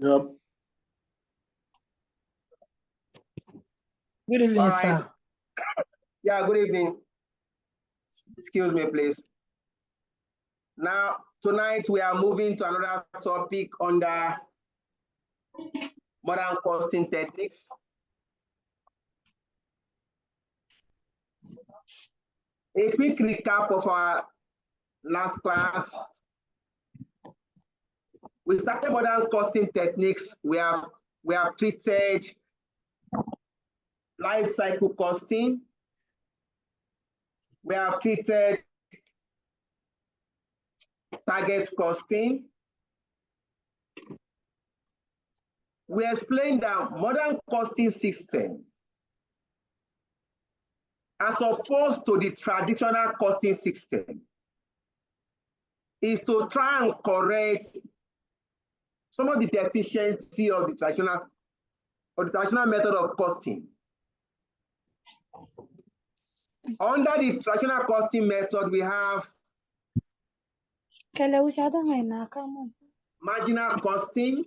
Yep. Good evening, All right. sir. Yeah, good evening. Excuse me, please. Now, tonight we are moving to another topic under modern costing techniques. A quick recap of our last class. We started modern costing techniques. We have treated life cycle costing. We have treated target costing. We explained that modern costing system, as opposed to the traditional costing system, is to try and correct some of the deficiency of the traditional method of costing. Under the traditional costing method, we have marginal costing.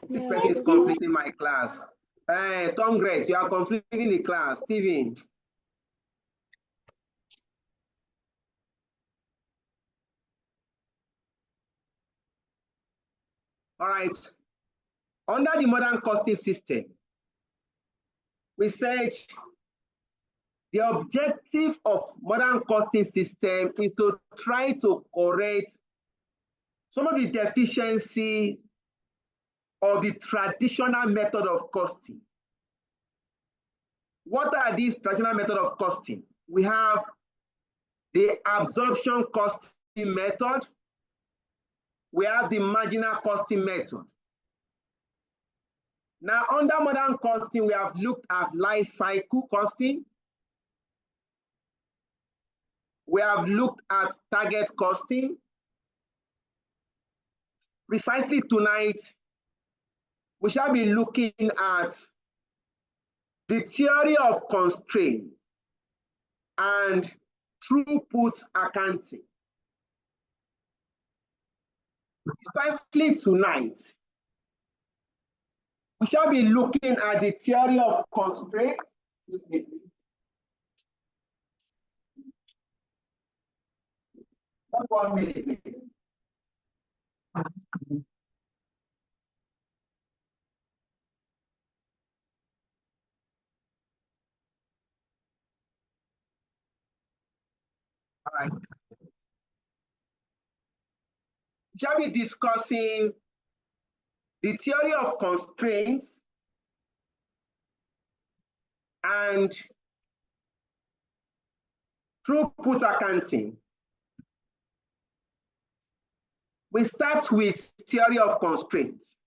This person is completing my class. Tom Great, you are completing the class. Steven. All right. Under the modern costing system, we said the objective of modern costing system is to try to correct some of the deficiency of the traditional method of costing. What are these traditional method of costing? We have the absorption costing method. We have the marginal costing method. Now, under modern costing, we have looked at life cycle costing. We have looked at target costing. Precisely tonight, we shall be looking at the theory of constraint and throughput accounting. Precisely tonight, we shall be looking at the theory of constraint. Just 1 minute, please. All right. We shall be discussing the theory of constraints and throughput accounting. We start with theory of constraints.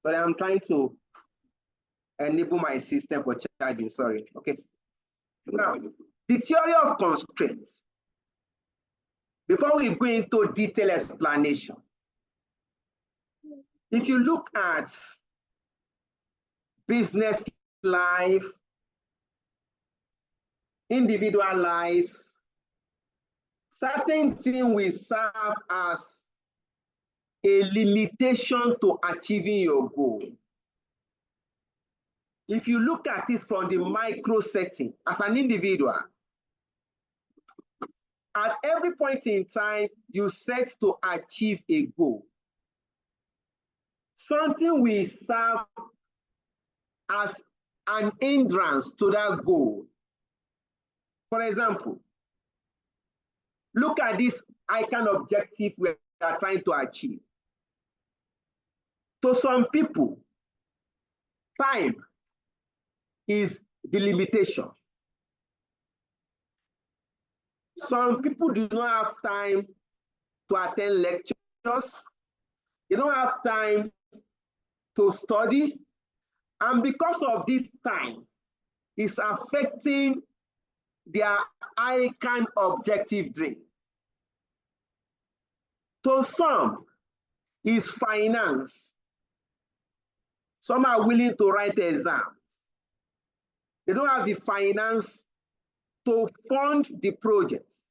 But I'm trying to enable my system for charging, sorry. Okay. Now, the theory of constraints. Before we go into detailed explanation, if you look at business life, individual life, certain things will serve as a limitation to achieving your goal. If you look at it from the micro setting, as an individual, at every point in time, you set to achieve a goal. Something will serve as an hindrance to that goal. For example, look at this icon objective we are trying to achieve. To some people, time is the limitation. Some people do not have time to attend lectures. They don't have time to study. And because of this time, it's affecting their ICANN objective dream. To some, is finance. Some are willing to write exams. They don't have the finance to fund the projects.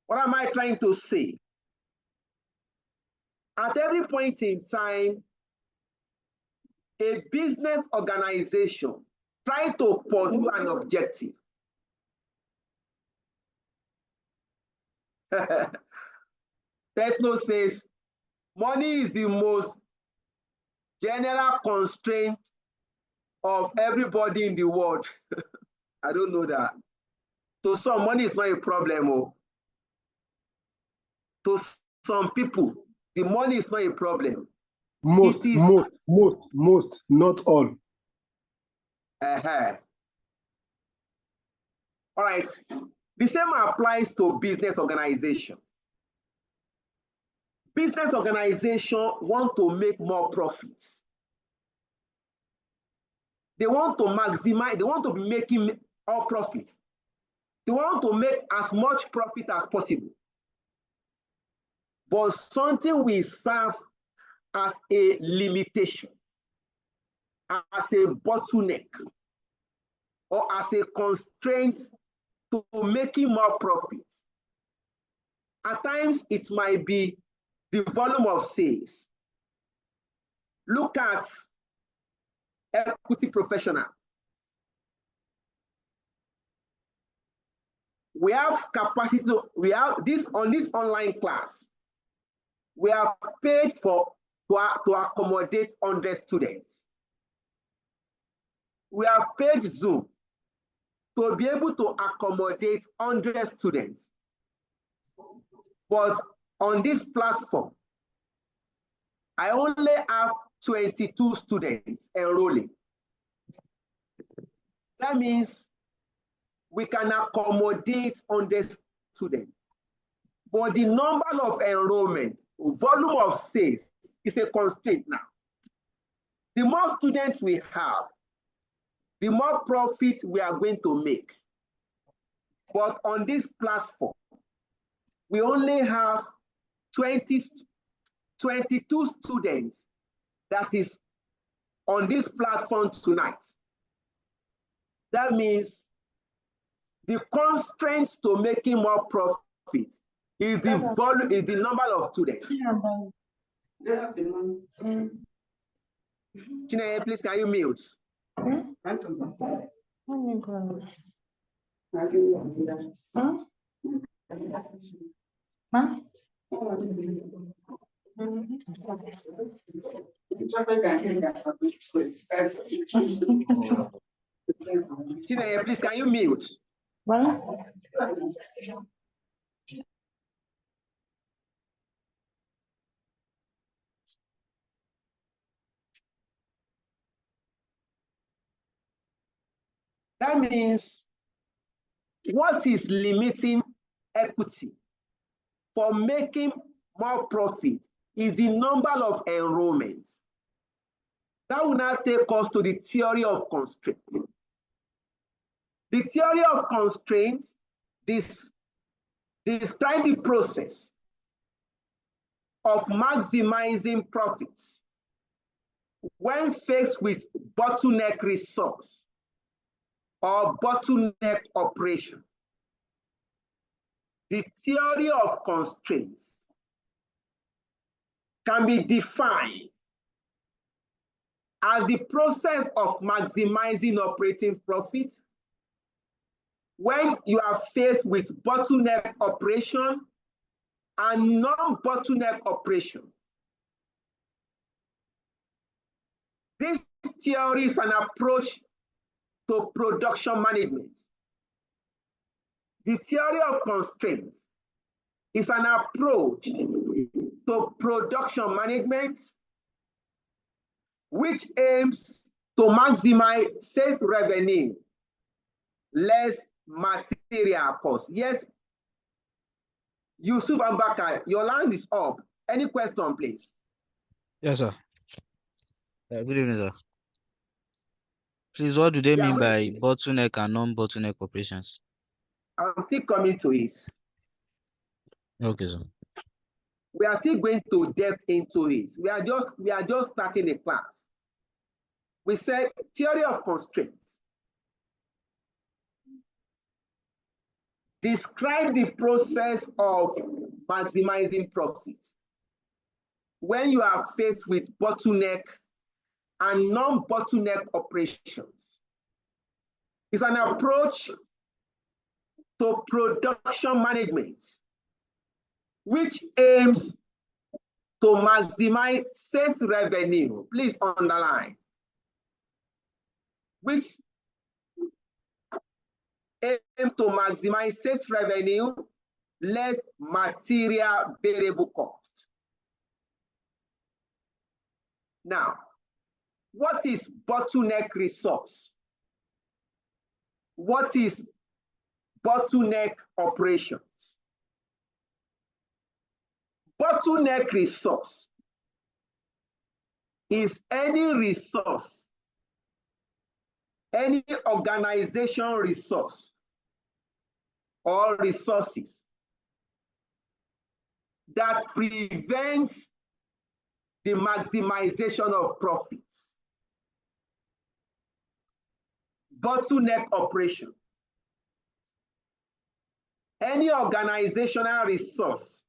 What am I trying to say? At every point in time, a business organization try to pursue an objective. Techno says, money is the most general constraint of everybody in the world. I don't know that. To some, money is not a problem. Oh. To some people, the money is not a problem. Most, not all. All right. The same applies to business organization. Business organization want to make more profits. They want to maximize, they want to be making all profits. They want to make as much profit as possible. But something will serve as a limitation, as a bottleneck, or as a constraint to making more profits. At times, it might be the volume of sales. Look at equity professional. We have capacity, we have this on this online class. We have paid to accommodate 100 students. We have paid Zoom to be able to accommodate 100 students. But on this platform, I only have 22 students enrolling. That means we can accommodate 100 students. But the number of enrollment, volume of sales is a constraint now. The more students we have, the more profit we are going to make. But on this platform, we only have 22 students that is on this platform tonight. That means the constraints to making more profit is the volume, is the number of students. Chineye, please, can you mute? Chineye, please, can you mute? That means what is limiting equity for making more profit is the number of enrollments. That will now take us to the theory of constraints. The theory of constraints describes the process of maximizing profits when faced with bottleneck resource or bottleneck operation. The theory of constraints can be defined as the process of maximizing operating profit when you are faced with bottleneck operation and non-bottleneck operation. This theory is an approach to production management. The theory of constraints is an approach to production management which aims to maximize sales revenue, less material cost. Yes, Yusuf Ambaka, your line is up. Any question, please? Yes, sir. Good evening, sir. Please, what do they mean by bottleneck and non-bottleneck operations? I'm still coming to it. Okay, sir. We are still going to depth into it. We are just starting the class. We said theory of constraints. Describe the process of maximizing profits when you are faced with bottleneck and non-bottleneck operations. It's an approach to production management which aims to maximize sales revenue. Please underline. Which aim to maximize sales revenue, less material variable cost. Now, what is bottleneck resource? What is bottleneck operations? Bottleneck resource is any resource, any organization resource or resources that prevents the maximization of profits. Bottleneck operation. Any organizational resource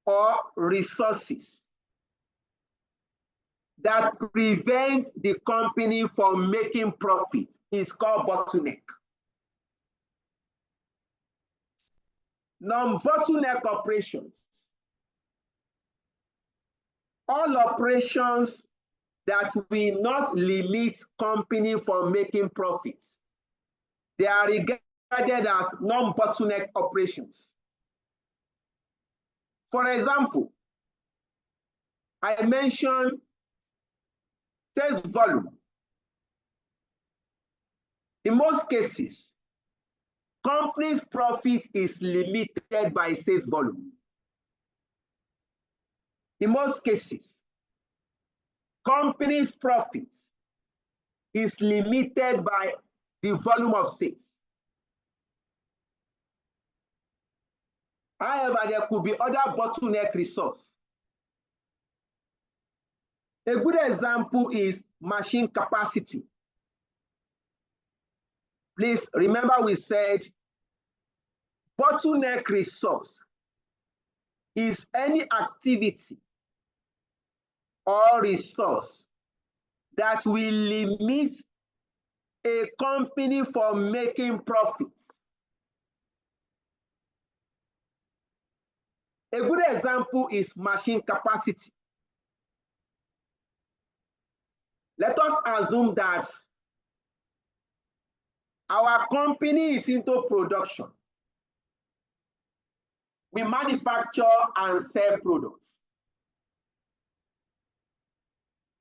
or resources that prevents the company from making profit is called bottleneck. Non-bottleneck operations. All operations that will not limit company from making profits. They are regarded as non-bottleneck operations. For example, I mentioned sales volume. In most cases, company's profit is limited by sales volume. In most cases, company's profit is limited by the volume of sales. However, there could be other bottleneck resource. A good example is machine capacity. Please remember we said bottleneck resource is any activity or resource that will limit a company from making profits. A good example is machine capacity. Let us assume that our company is into production. We manufacture and sell products.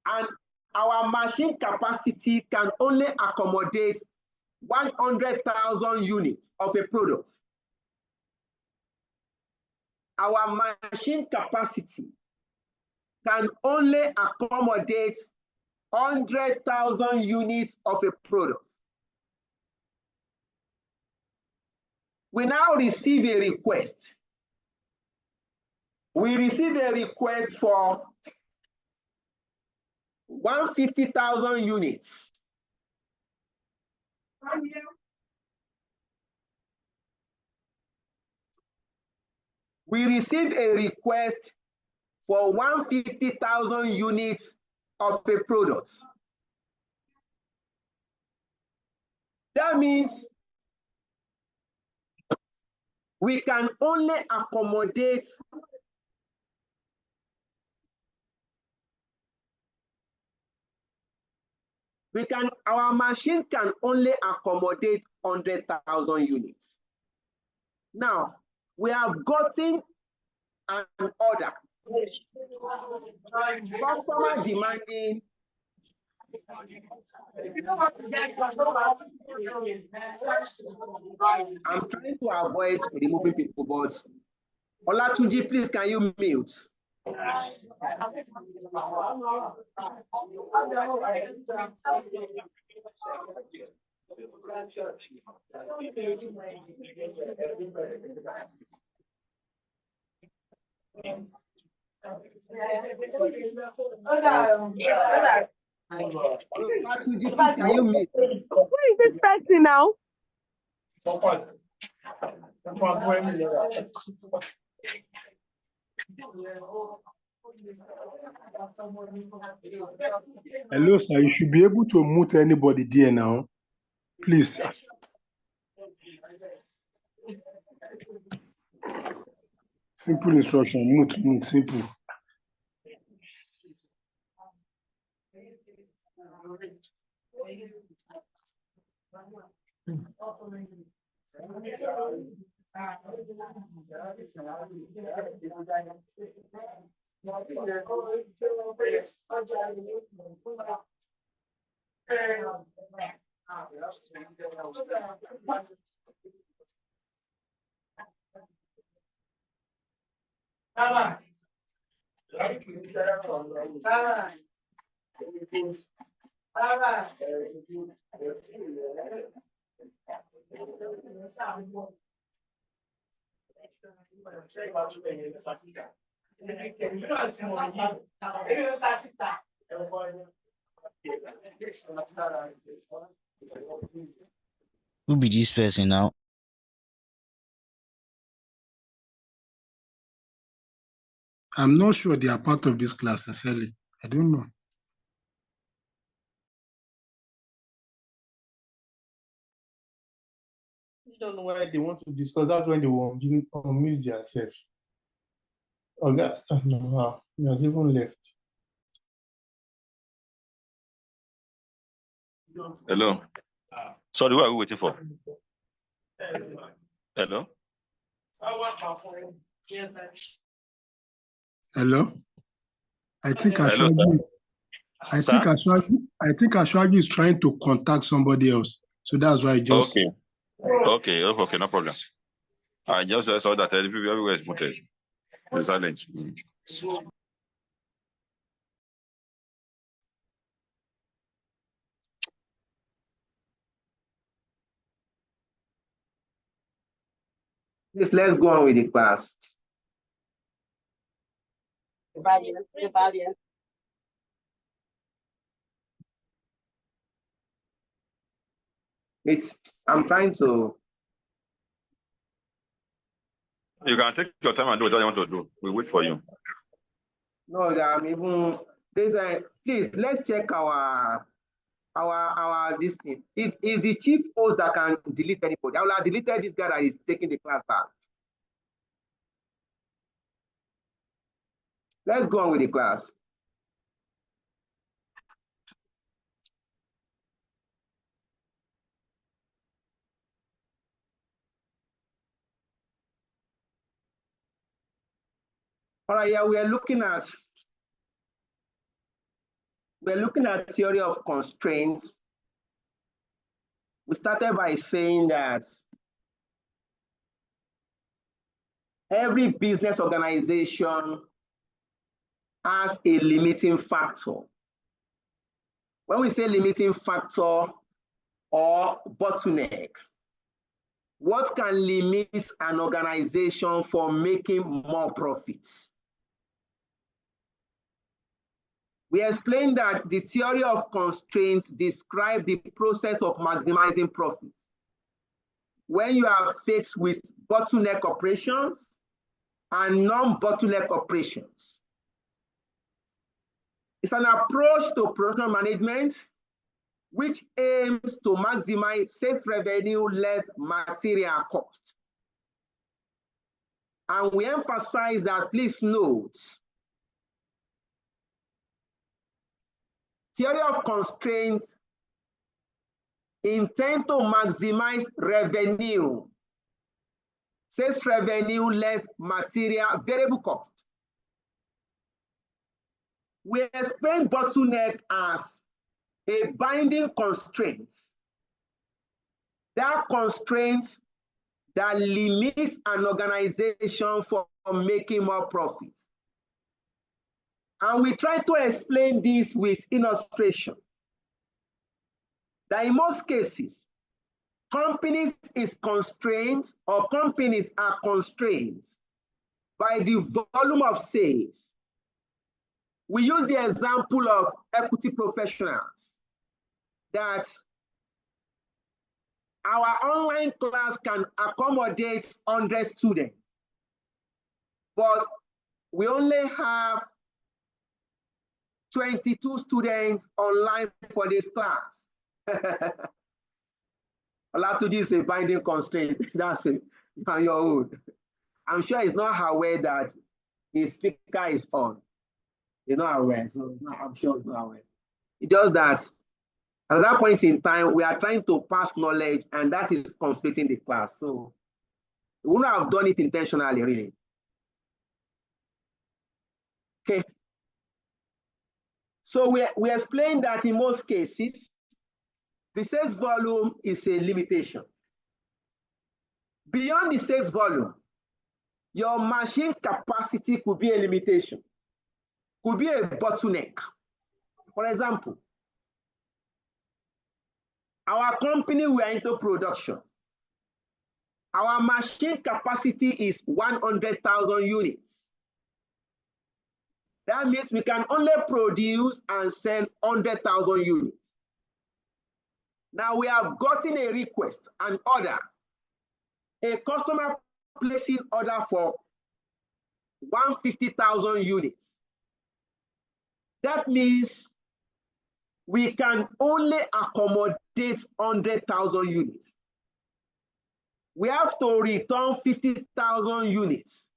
And our machine capacity can only accommodate 100,000 units of a product. Our machine capacity can only accommodate 100,000 units of a product. We now receive a request. We receive a request for 150,000 units. We received a request for 150,000 units of a product. That means we can only accommodate our machine can only accommodate 100,000 units. Now, we have gotten an order. Customer demanding I'm trying to avoid removing people, but Olatunji, please, can you mute? Olatunji, please, can you mute? Who is this person now? Hello, sir. You should be able to mute anybody there now. Please. Simple instruction. Mute, simple. Who be this person now? I'm not sure they are part of this class, sincerely. I don't know. You don't know why they want to discuss. That's when they will unmute themselves. Okay. No, he has even left. Hello. Sorry, what are we waiting for? Hello. Hello? I think Hello, Ashwagi is trying to contact somebody else. So that's why I just... Okay, no problem. I just saw that everywhere is muted. It's silent. Please, let's go on with the class. I'm trying to... You can take your time and do what you want to do. We wait for you. No, I'm even... Please, let's check our this thing. It is the chief host that can delete anybody. I will have deleted this guy that is taking the class back. Let's go on with the class. All right, yeah, we're looking at theory of constraints. We started by saying that every business organization has a limiting factor. When we say limiting factor or bottleneck, what can limit an organization from making more profits? We explained that the theory of constraints describes the process of maximizing profits. When you are faced with bottleneck operations and non-bottleneck operations. It's an approach to production management which aims to maximize sales revenue less material cost. And we emphasize that, please note, theory of constraints intend to maximize revenue, sales revenue less material variable cost. We explain bottleneck as a binding constraint. That constraint that limits an organization from making more profits. And we try to explain this with illustration. That in most cases, companies is constrained or companies are constrained by the volume of sales. We use the example of equity professionals that our online class can accommodate 100 students, but we only have 22 students online for this class. Olatuji is a binding constraint. That's it, on your own. I'm sure he's not aware that his speaker is on. He's not aware, so it's not, I'm sure he's not aware. It does that. At that point in time, we are trying to pass knowledge, and that is conflicting the class. So we wouldn't have done it intentionally, really. Okay. So we explained that in most cases, the sales volume is a limitation. Beyond the sales volume, your machine capacity could be a limitation, could be a bottleneck. For example, our company, we are into production. Our machine capacity is 100,000 units. That means we can only produce and sell 100,000 units. Now we have gotten a request, an order, a customer placing order for 150,000 units. That means we can only accommodate 100,000 units. We have to return 50,000 units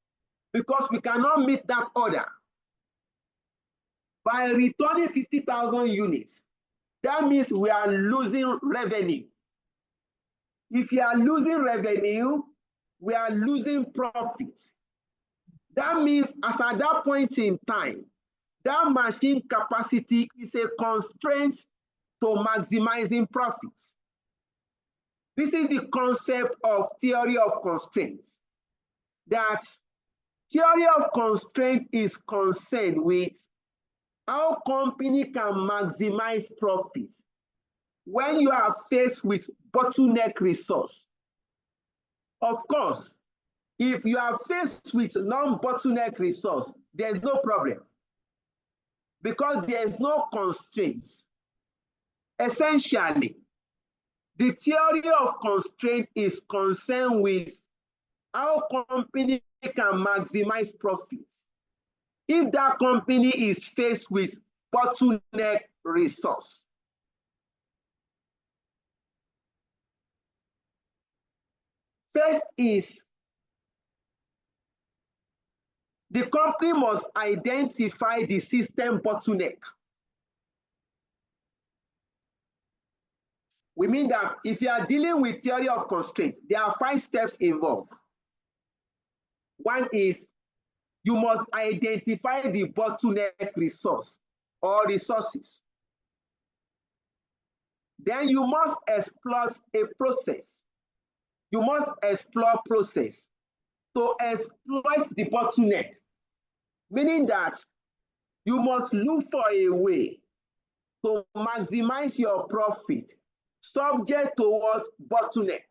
because we cannot meet that order. By returning 50,000 units, that means we are losing revenue. If you are losing revenue, we are losing profit. That means as at that point in time, that machine capacity is a constraint to maximizing profits. This is the concept of theory of constraints. That theory of constraint is concerned with how company can maximize profits when you are faced with bottleneck resource. Of course, if you are faced with non-bottleneck resource, there's no problem because there's no constraints. Essentially, the theory of constraint is concerned with how company can maximize profits if that company is faced with bottleneck resource. First is the company must identify the system bottleneck. We mean that if you are dealing with theory of constraint, there are 5 steps involved. One is you must identify the bottleneck resource or resources. Then you must exploit a process. You must explore process to exploit the bottleneck, meaning that you must look for a way to maximize your profit subject to what bottleneck.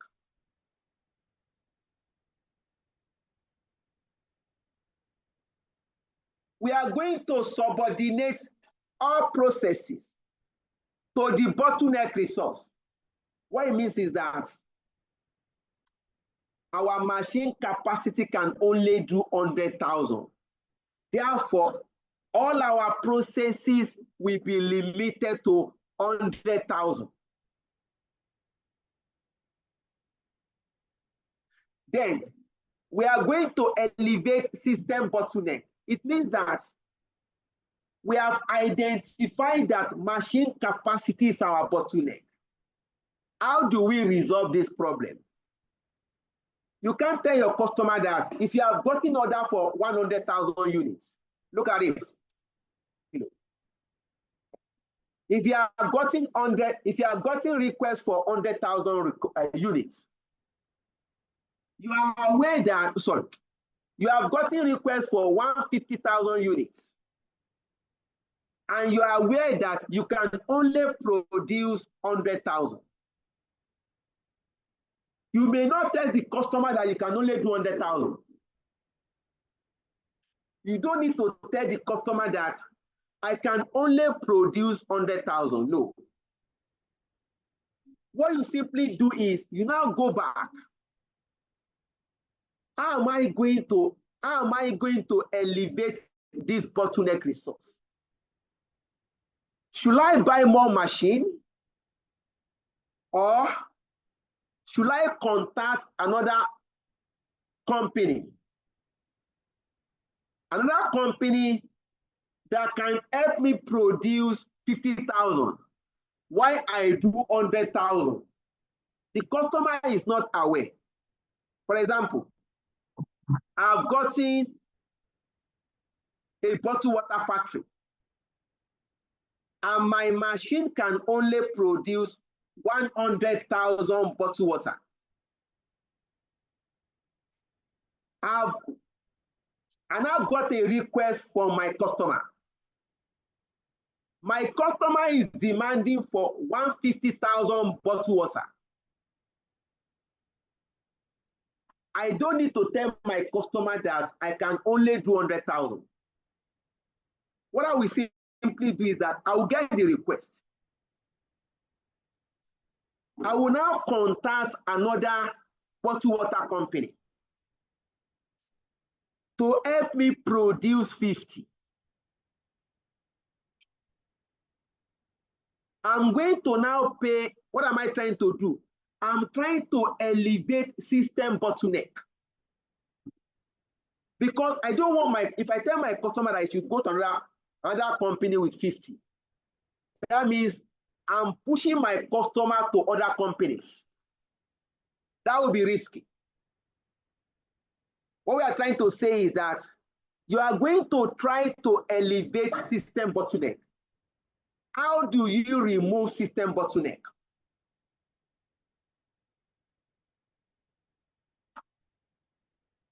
We are going to subordinate all processes to the bottleneck resource. What it means is that our machine capacity can only do 100,000. Therefore, all our processes will be limited to 100,000. Then we are going to elevate system bottleneck. It means that we have identified that machine capacity is our bottleneck. How do we resolve this problem? You can't tell your customer that if you have gotten order for 100,000 units, look at it. If you are getting requests for 100,000 units, you are aware that, sorry, you have gotten requests for 150,000 units, and you are aware that you can only produce 100,000. You may not tell the customer that you can only do 100,000. You don't need to tell the customer that I can only produce 100,000. No. What you simply do is you now go back. How am I going to elevate this bottleneck resource? Should I buy more machine, or should I contact another company? Another company that can help me produce 50,000 while I do 100,000. The customer is not aware. For example, I've gotten a bottled water factory, and my machine can only produce 100,000 bottled water. I've got a request from my customer. My customer is demanding for 150,000 bottled water. I don't need to tell my customer that I can only do 100,000. What I will simply do is that I will get the request. I will now contact another bottled water company to help me produce 50. I'm going to now pay. What am I trying to do? I'm trying to elevate system bottleneck. Because I don't want if I tell my customer that I should go to another company with 50, that means I'm pushing my customer to other companies. That would be risky. What we are trying to say is that you are going to try to elevate system bottleneck. How do you remove system bottleneck?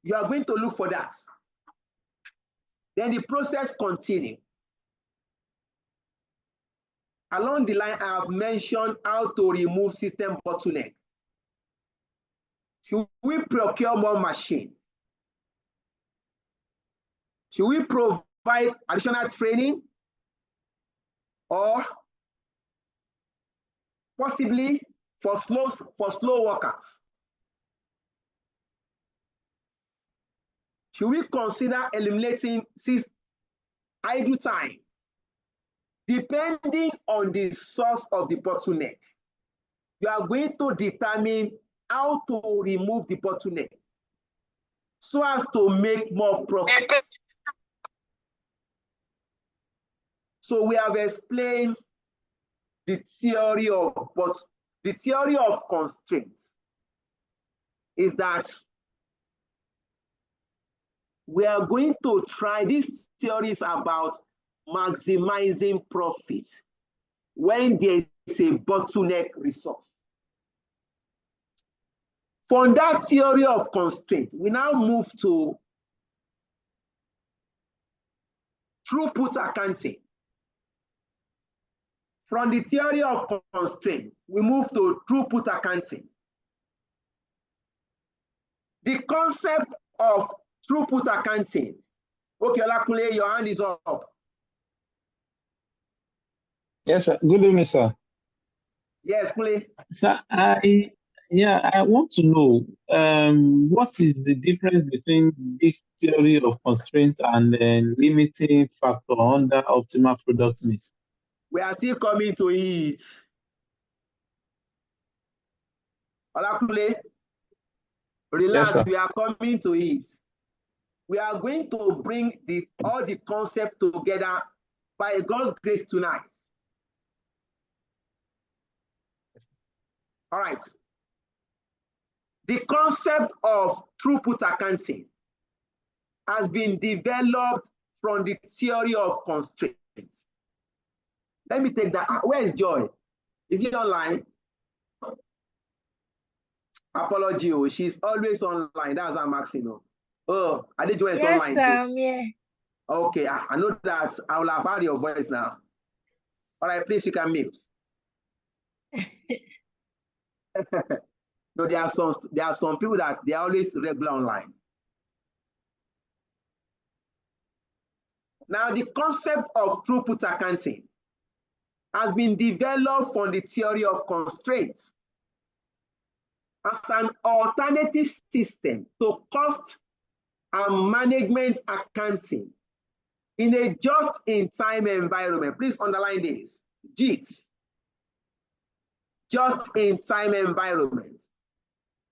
You are going to look for that. Then the process continues. Along the line, I have mentioned how to remove system bottleneck. Should we procure more machine? Should we provide additional training? Or possibly for slow workers? Should we consider eliminating idle time? Depending on the source of the bottleneck, you are going to determine how to remove the bottleneck so as to make more profit. So we have explained the theory of constraints is that we are going to try. This theory is about maximizing profit when there is a bottleneck resource. From that theory of constraint, we now move to throughput accounting. From the theory of constraint, we move to throughput accounting. The concept of throughput accounting. Okay, Olakunle, your hand is up. Yes, sir. Good evening, sir. Yes, Kule. Sir, I want to know what is the difference between this theory of constraint and limiting factor under optimal product mix? We are still coming to it. Olakunle, relax, yes, we are coming to it. We are going to bring all the concepts together by God's grace tonight. All right. The concept of throughput accounting has been developed from the theory of constraints. Let me take that. Where is Joy? Is he online? Apology. Oh, she's always online. That's what I'm asking. Oh, I did Joy is Yes, online sir. too. Yeah. Okay, I know that I will have heard your voice now. All right, please, you can mute. No, there are some people that they are always regular online. Now, the concept of throughput accounting has been developed from the theory of constraints as an alternative system to cost and management accounting in a just-in-time environment. Please underline this, JIT, just-in-time environment.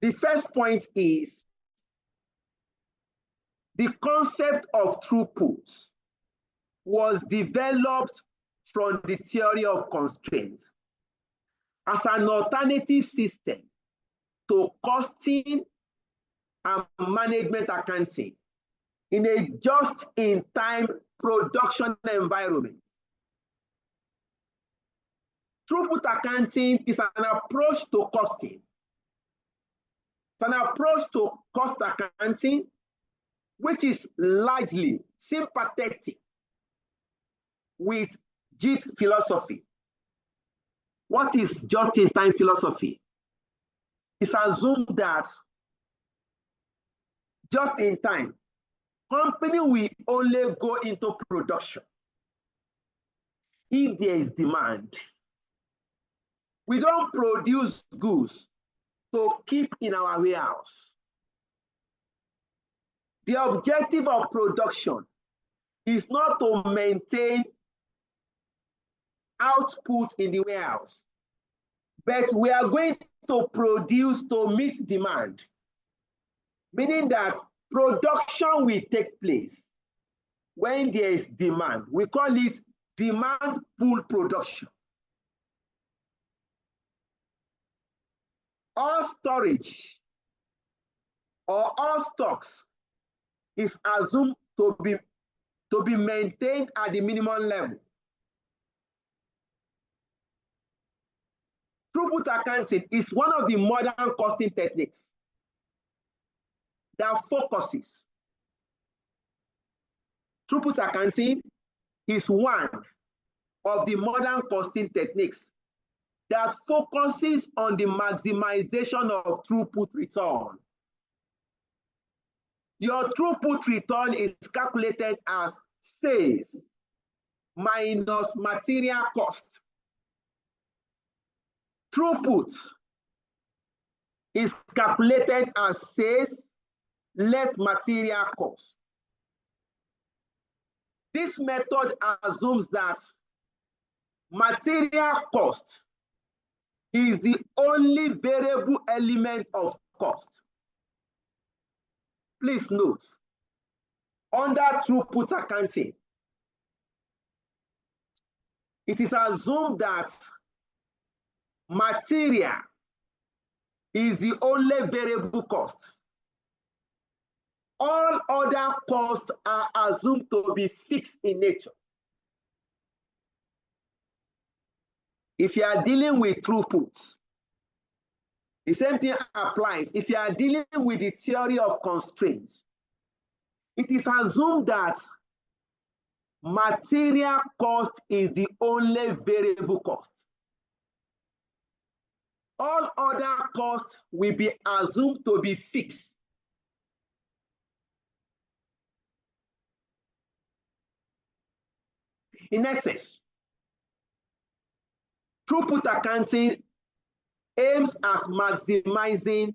The first point is the concept of throughput was developed from the theory of constraints as an alternative system to costing and management accounting in a just-in-time production environment. Throughput accounting is an approach to costing. It's an approach to cost accounting which is largely sympathetic with JIT philosophy. What is just-in-time philosophy? It's assumed that just in time, company will only go into production if there is demand. We don't produce goods to keep in our warehouse. The objective of production is not to maintain output in the warehouse, but we are going to produce to meet demand, meaning that production will take place when there is demand. We call it demand pull production. All storage or all stocks is assumed to be maintained at the minimum level. Throughput accounting is one of the modern costing techniques that focuses. Throughput accounting is one of the modern costing techniques that focuses on the maximization of throughput return. Your throughput return is calculated as sales minus material cost. Throughput is calculated as sales less material cost. This method assumes that material cost is the only variable element of cost. Please note, under throughput accounting, it is assumed that material is the only variable cost. All other costs are assumed to be fixed in nature. If you are dealing with throughputs, the same thing applies. If you are dealing with the theory of constraints, it is assumed that material cost is the only variable cost. All other costs will be assumed to be fixed. In essence, throughput accounting aims at maximizing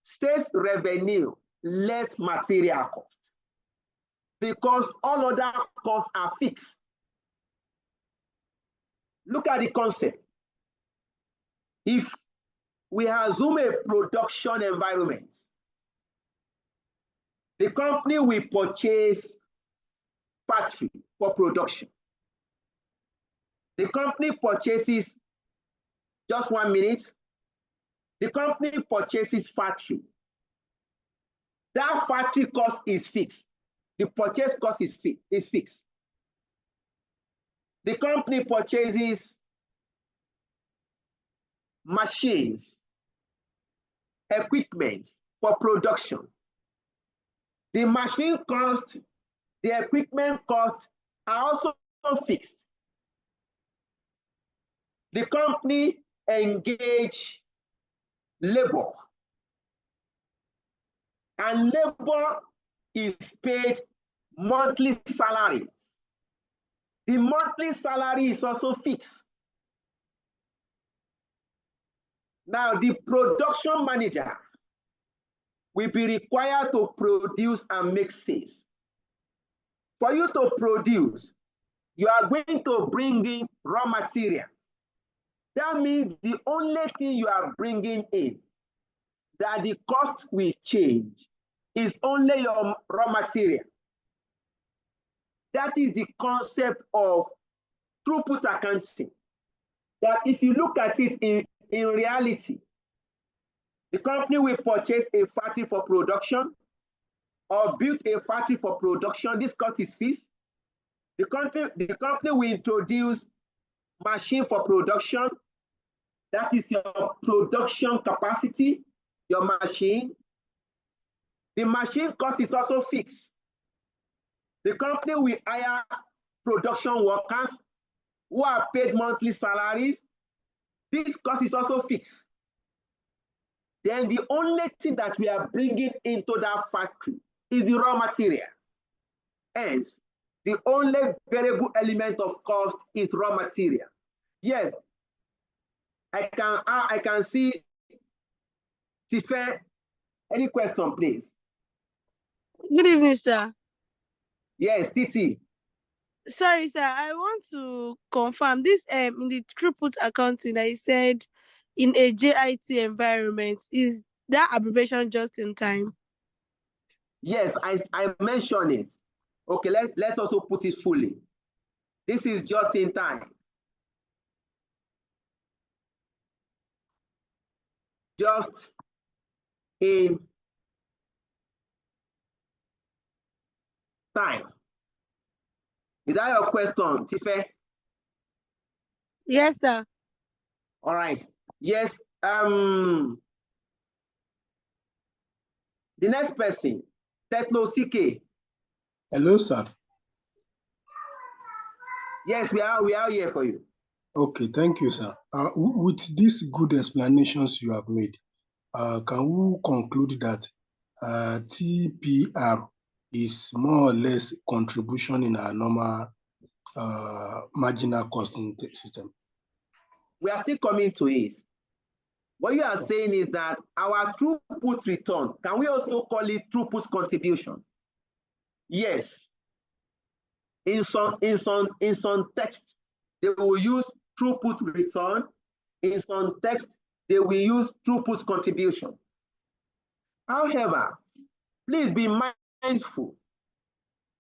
sales revenue less material cost because all other costs are fixed. Look at the concept. If we assume a production environment, the company will purchase factory for production. The company purchases, just 1 minute, the company purchases factory. That factory cost is fixed. The purchase cost is fixed. The company purchases machines, equipment for production. The machine cost, the equipment cost are also fixed. The company engage labor, and labor is paid monthly salaries. The monthly salary is also fixed. Now, the production manager will be required to produce and make sales. For you to produce, you are going to bring in raw materials. That means the only thing you are bringing in that the cost will change is only your raw material. That is the concept of throughput accounting. That if you look at it in reality, the company will purchase a factory for production or build a factory for production. This cost is fixed. The company will introduce machine for production. That is your production capacity, your machine. The machine cost is also fixed. The company will hire production workers who are paid monthly salaries. This cost is also fixed. Then the only thing that we are bringing into that factory is the raw material. Hence, the only variable element of cost is raw material. Yes, I can see Tife. Any question, please? Good evening, sir. Yes, Titi. Sorry, sir. I want to confirm this in the throughput accounting that you said in a JIT environment, is that abbreviation just in time? Yes, I mentioned it. Okay, let's also put it fully. This is just in time. Just in time. Is that your question, Tife? Yes, sir. All right. Yes. The next person, Techno CK. Hello, sir. Yes, we are here for you. Okay, thank you, sir. With these good explanations you have made, can we conclude that TPR is more or less contribution in our normal marginal costing system? We are still coming to it. What you are saying is that our throughput return, can we also call it throughput contribution? Yes. In some text, they will use throughput return. In some text, they will use throughput contribution. However, please be mindful.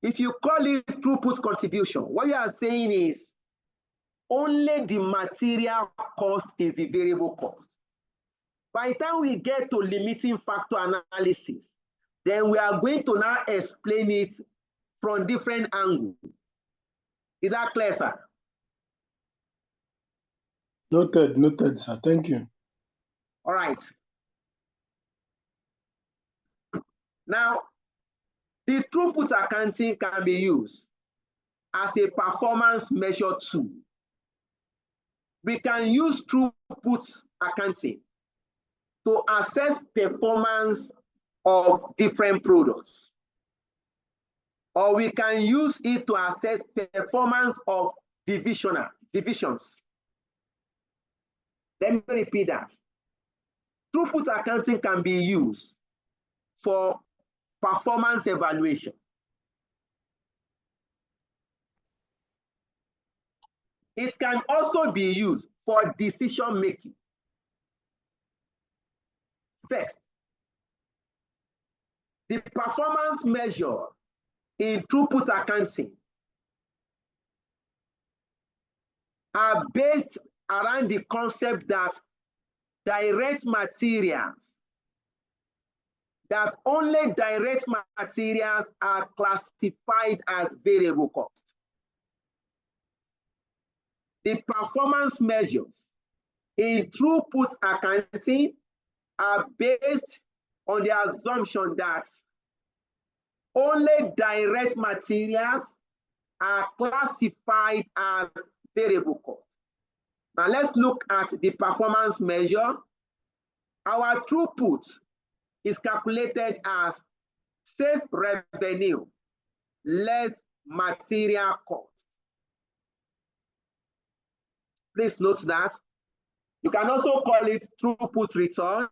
If you call it throughput contribution, what you are saying is only the material cost is the variable cost. By the time we get to limiting factor analysis, then we are going to now explain it from different angles. Is that clear, sir? Noted, sir. Thank you. All right. Now, the throughput accounting can be used as a performance measure tool. We can use throughput accounting to assess performance of different products. Or we can use it to assess performance of divisions. Let me repeat that. Throughput accounting can be used for performance evaluation. It can also be used for decision making. First, the performance measure in throughput accounting are based around the concept that only direct materials are classified as variable cost. the performance measures in throughput accounting are based on the assumption that only direct materials are classified as variable cost. Now let's look at the performance measure. Our throughput is calculated as sales revenue less material cost. Please note that. You can also call it throughput return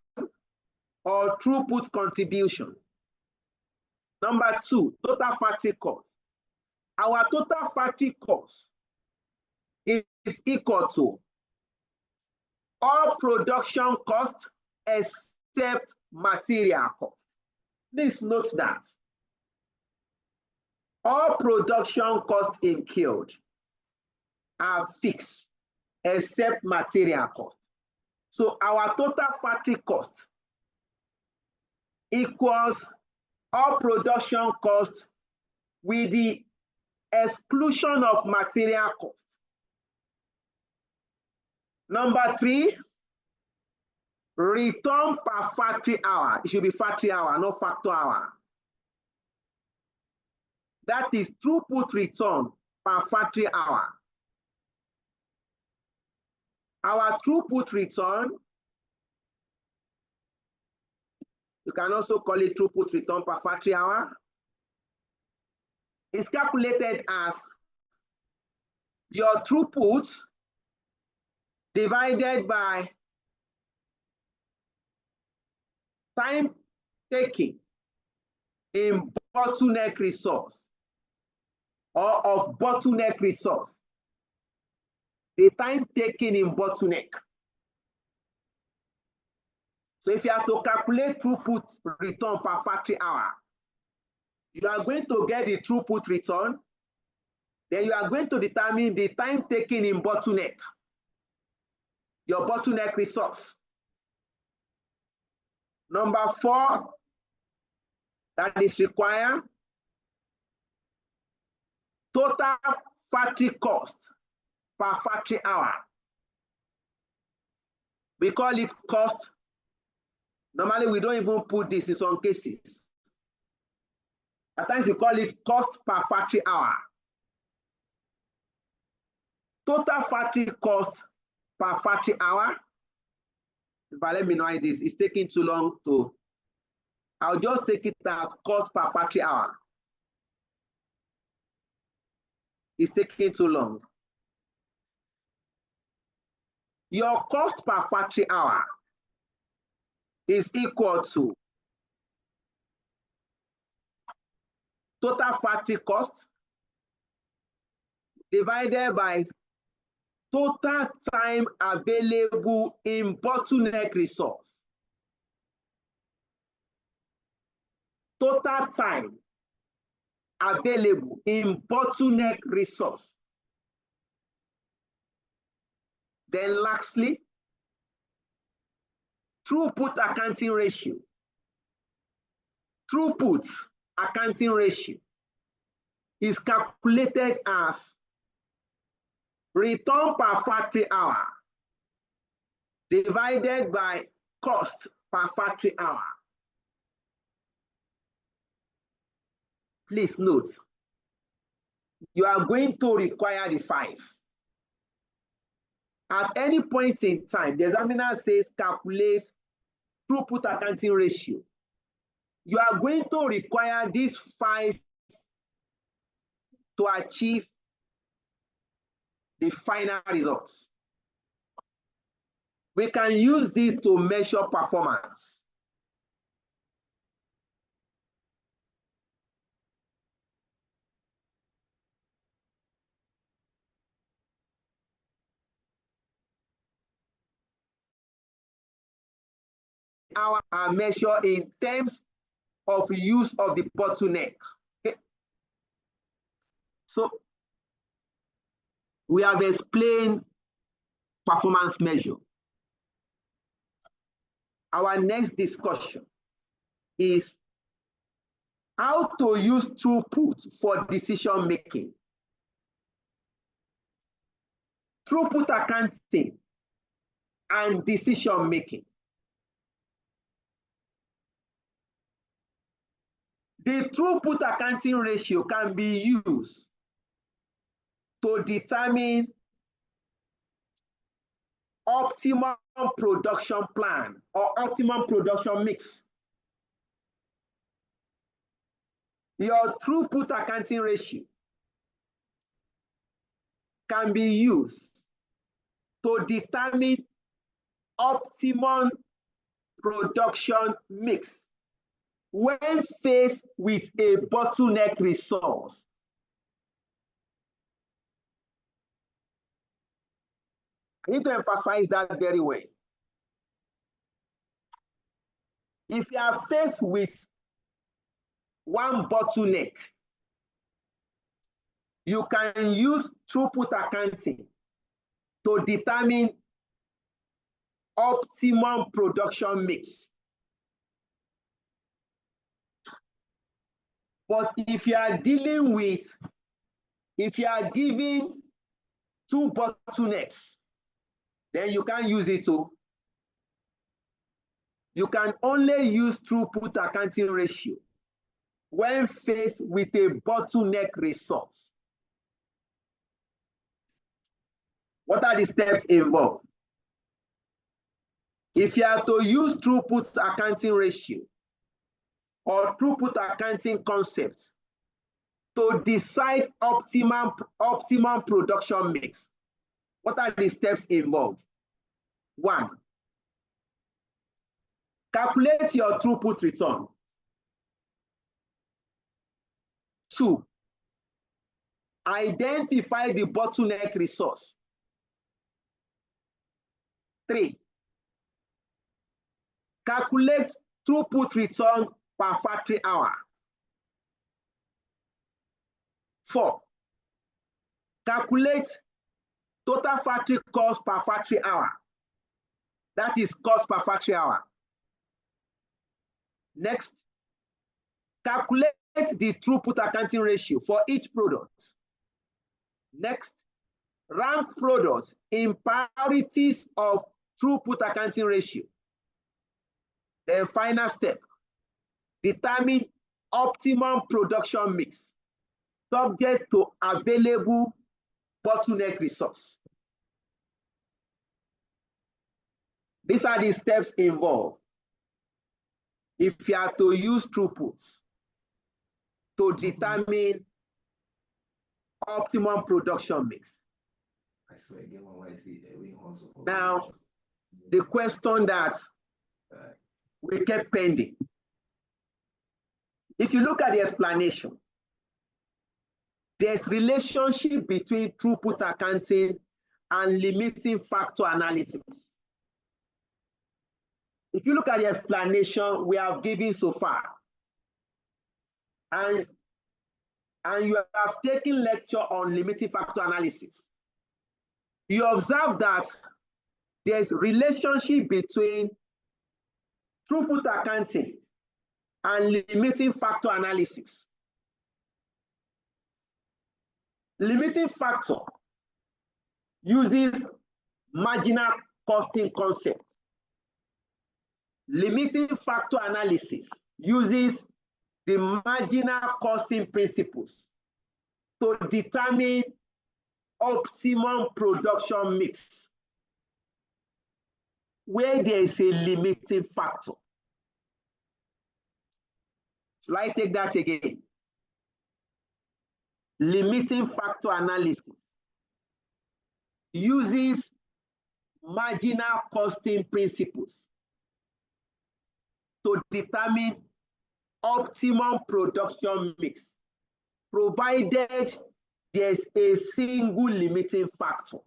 or throughput contribution. Number 2, total factory cost. Our total factory cost is equal to all production costs except material cost. Please note that all production costs incurred are fixed except material cost. So our total factory cost equals all production costs with the exclusion of material cost. Number 3, return per factory hour. It should be factory hour, not factor hour. That is throughput return per factory hour. Our throughput return, you can also call it throughput return per factory hour, is calculated as your throughput divided by time taken in bottleneck resource or of bottleneck resource. The time taken in bottleneck. So if you have to calculate throughput return per factory hour, you are going to get the throughput return, then you are going to determine the time taken in bottleneck, your bottleneck resource. Number 4, that is required, total factory cost per factory hour. We call it cost. Normally, we don't even put this in some cases. At times, we call it cost per factory hour. Total factory cost per factory hour. But let me know this. It's taking too long to. I'll just take it as cost per factory hour. It's taking too long. Your cost per factory hour is equal to total factory cost divided by total time available in bottleneck resource. Total time available in bottleneck resource. Then lastly, throughput accounting ratio. Throughput accounting ratio is calculated as return per factory hour divided by cost per factory hour. Please note, you are going to require the 5. At any point in time, the examiner says calculate throughput accounting ratio. You are going to require these 5 to achieve the final results. We can use this to measure performance. Our measure in terms of use of the bottleneck. Okay. So we have explained performance measure. Our next discussion is how to use throughput for decision making. throughput accounting, and decision making. The throughput accounting ratio can be used to determine optimum production plan or optimum production mix. Your throughput accounting ratio can be used to determine optimum production mix when faced with a bottleneck resource. I need to emphasize that very well. If you are faced with one bottleneck, you can use throughput accounting to determine optimum production mix. But if you are dealing with, if you are giving two bottlenecks, then you can't use it too. You can only use throughput accounting ratio when faced with a bottleneck resource. What are the steps involved? If you are to use throughput accounting ratio or throughput accounting concept to decide optimum production mix, what are the steps involved? 1, calculate your throughput return. 2, identify the bottleneck resource. 3, calculate throughput return per factory hour. 4, calculate total factory cost per factory hour. That is cost per factory hour. Next, calculate the throughput accounting ratio for each product. Next, rank products in priorities of throughput accounting ratio. Then final step, determine optimum production mix subject to available bottleneck resource. These are the steps involved if you are to use throughput to determine optimum production mix. Now, the question that we kept pending. If you look at the explanation, there's relationship between throughput accounting and limiting factor analysis. If you look at the explanation we have given so far, and you have taken lecture on limiting factor analysis, you observe that there's relationship between throughput accounting and limiting factor analysis. Limiting factor uses marginal costing concept. Limiting factor analysis uses the marginal costing principles to determine optimum production mix where there is a limiting factor. Shall I take that again? Limiting factor analysis uses marginal costing principles to determine optimum production mix, provided there's a single limiting factor.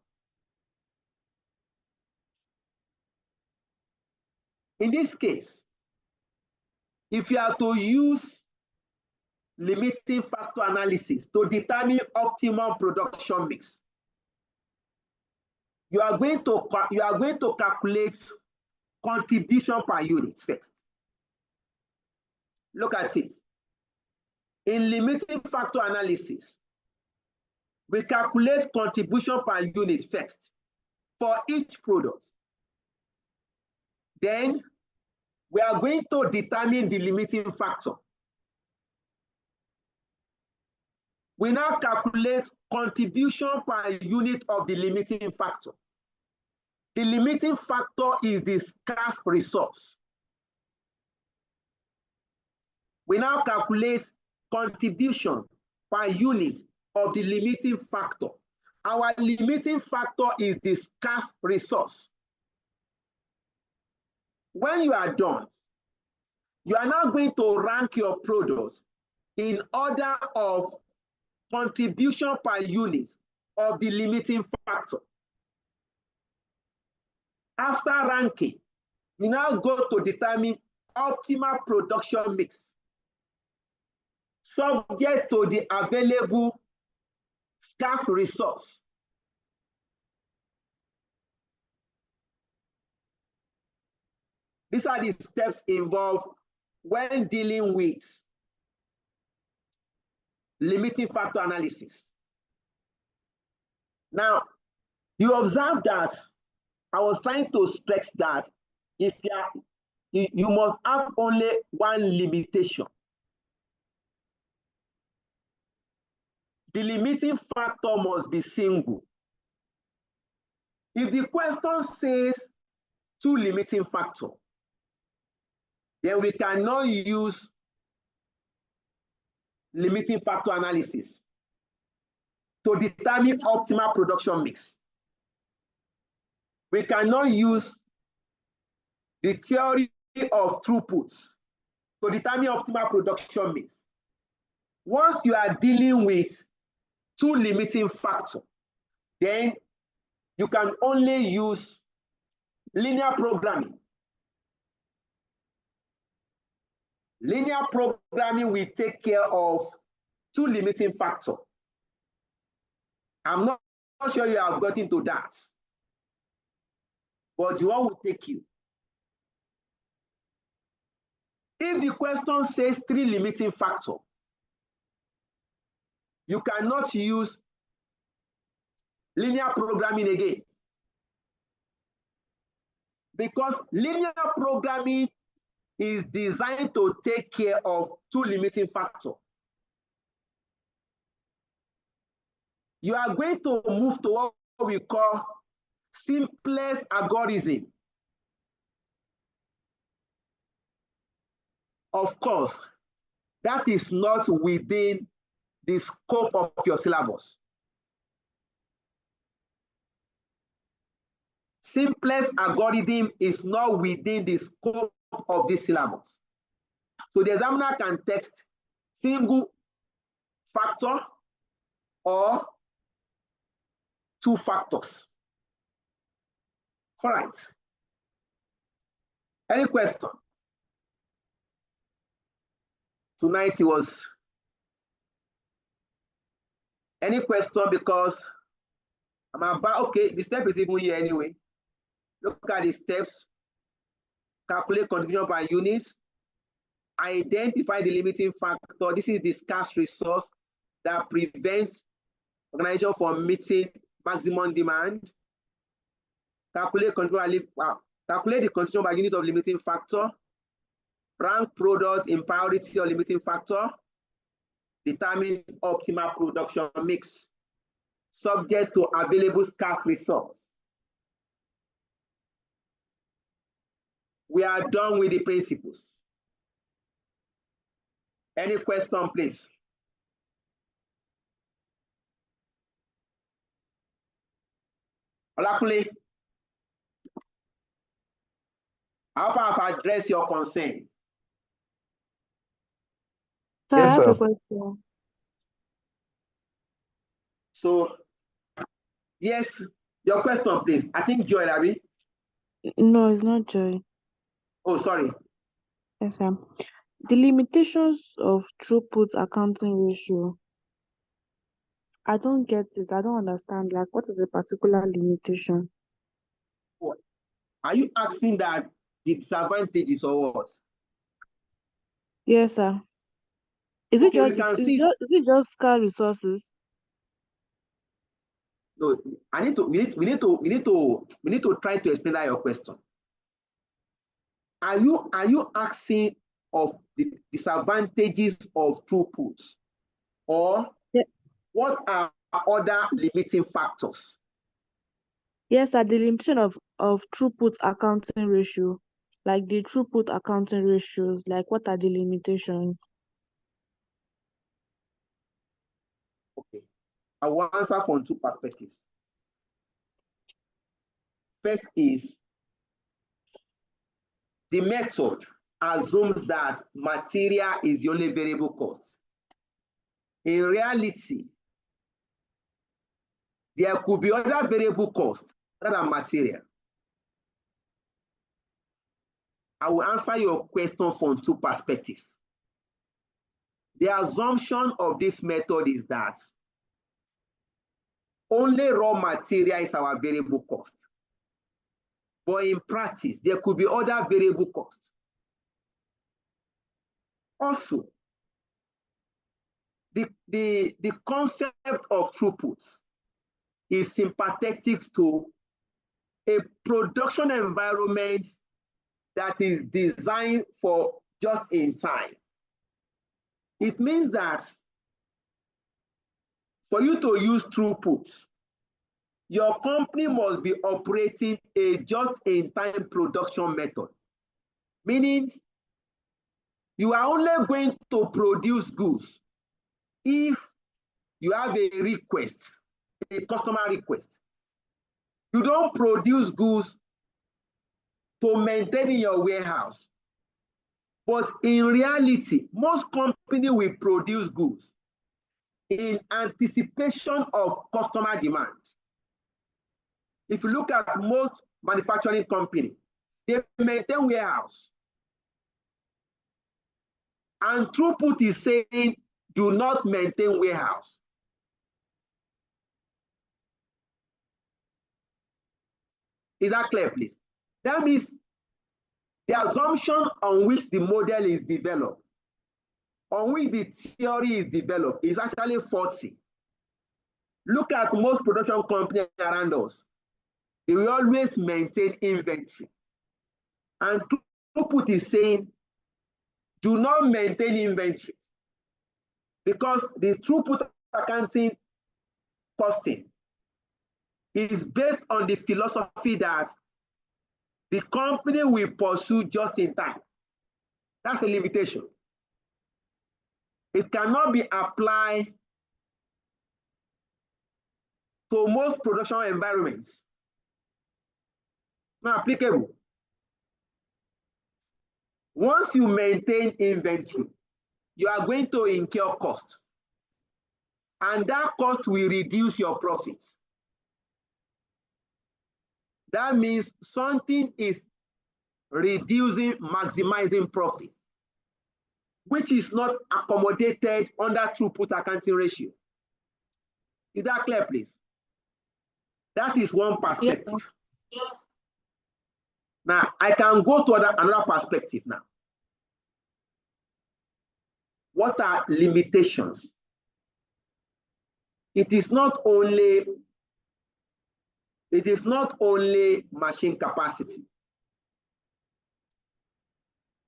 In this case, if you are to use limiting factor analysis to determine optimum production mix, you are going to calculate contribution per unit first. Look at it. In limiting factor analysis, we calculate contribution per unit first for each product. Then we are going to determine the limiting factor. We now calculate contribution per unit of the limiting factor. The limiting factor is the scarce resource. We now calculate contribution per unit of the limiting factor. Our limiting factor is the scarce resource. When you are done, you are now going to rank your products in order of contribution per unit of the limiting factor. After ranking, you now go to determine optimal production mix subject to the available scarce resource. These are the steps involved when dealing with limiting factor analysis. Now, you observe that I was trying to stress that if you must have only one limitation. The limiting factor must be single. If the question says two limiting factors, then we cannot use limiting factor analysis to determine optimal production mix. We cannot use the theory of throughput to determine optimal production mix. Once you are dealing with two limiting factors, then you can only use linear programming. Linear programming will take care of two limiting factors. I'm not sure you have gotten to that, but the one will take you. If the question says three limiting factors, you cannot use linear programming again, because linear programming is designed to take care of two limiting factors. You are going to move to what we call simplest algorithm. Of course, that is not within the scope of your syllabus. Simplest algorithm is not within the scope of this syllabus. So the examiner can text single factor or two factors. All right. Any question? Tonight it was any question, because I'm about, okay, the step is even here anyway. Look at the steps. Calculate contribution per unit. Identify the limiting factor. This is the scarce resource that prevents organization from meeting maximum demand. Calculate the contribution per unit of limiting factor. Rank products in priority or limiting factor. Determine optimal production mix subject to available scarce resource. We are done with the principles. Any question, please? Olakule, I hope I have addressed your concern. So Yes, I have a sir. question. So, yes, your question, please. I think Joy, Abby. No, it's not Joy. Oh, sorry. Yes, sir. The limitations of throughput accounting ratio, I don't get it. I don't understand. Like, what is the particular limitation? Are you asking that the disadvantages or what? Yes, sir. Is it Okay, we just can see. is it just scarce resources? So we need to try to explain that your question. Are you asking of the disadvantages of throughput, or what are other limiting factors? Yes, at the limitation of throughput accounting ratio, like the throughput accounting ratios, like what are the limitations? Okay, I will answer from two perspectives. First is the method assumes that material is the only variable cost. In reality, there could be other variable costs other than material. I will answer your question from two perspectives. The assumption of this method is that only raw material is our variable cost. But in practice, there could be other variable costs. Also, the concept of throughput is sympathetic to a production environment that is designed for just in time. It means that for you to use throughput, your company must be operating a just-in-time production method, meaning you are only going to produce goods if you have a request, a customer request. You don't produce goods to maintain in your warehouse. But in reality, most companies will produce goods in anticipation of customer demand. If you look at most manufacturing companies, they maintain warehouse. And throughput is saying, do not maintain warehouse. Is that clear, please? That means the assumption on which the model is developed, on which the theory is developed, is actually faulty. Look at most production companies around us. They will always maintain inventory. And throughput is saying, do not maintain inventory, because the throughput accounting costing is based on the philosophy that the company will pursue just in time. That's a limitation. It cannot be applied to most production environments. Not applicable. Once you maintain inventory, you are going to incur cost. And that cost will reduce your profits. That means something is reducing, maximizing profits, which is not accommodated under throughput accounting ratio. Is that clear, please? That is one perspective. Yes. Now, I can go to another perspective now. What are limitations? It is not only machine capacity.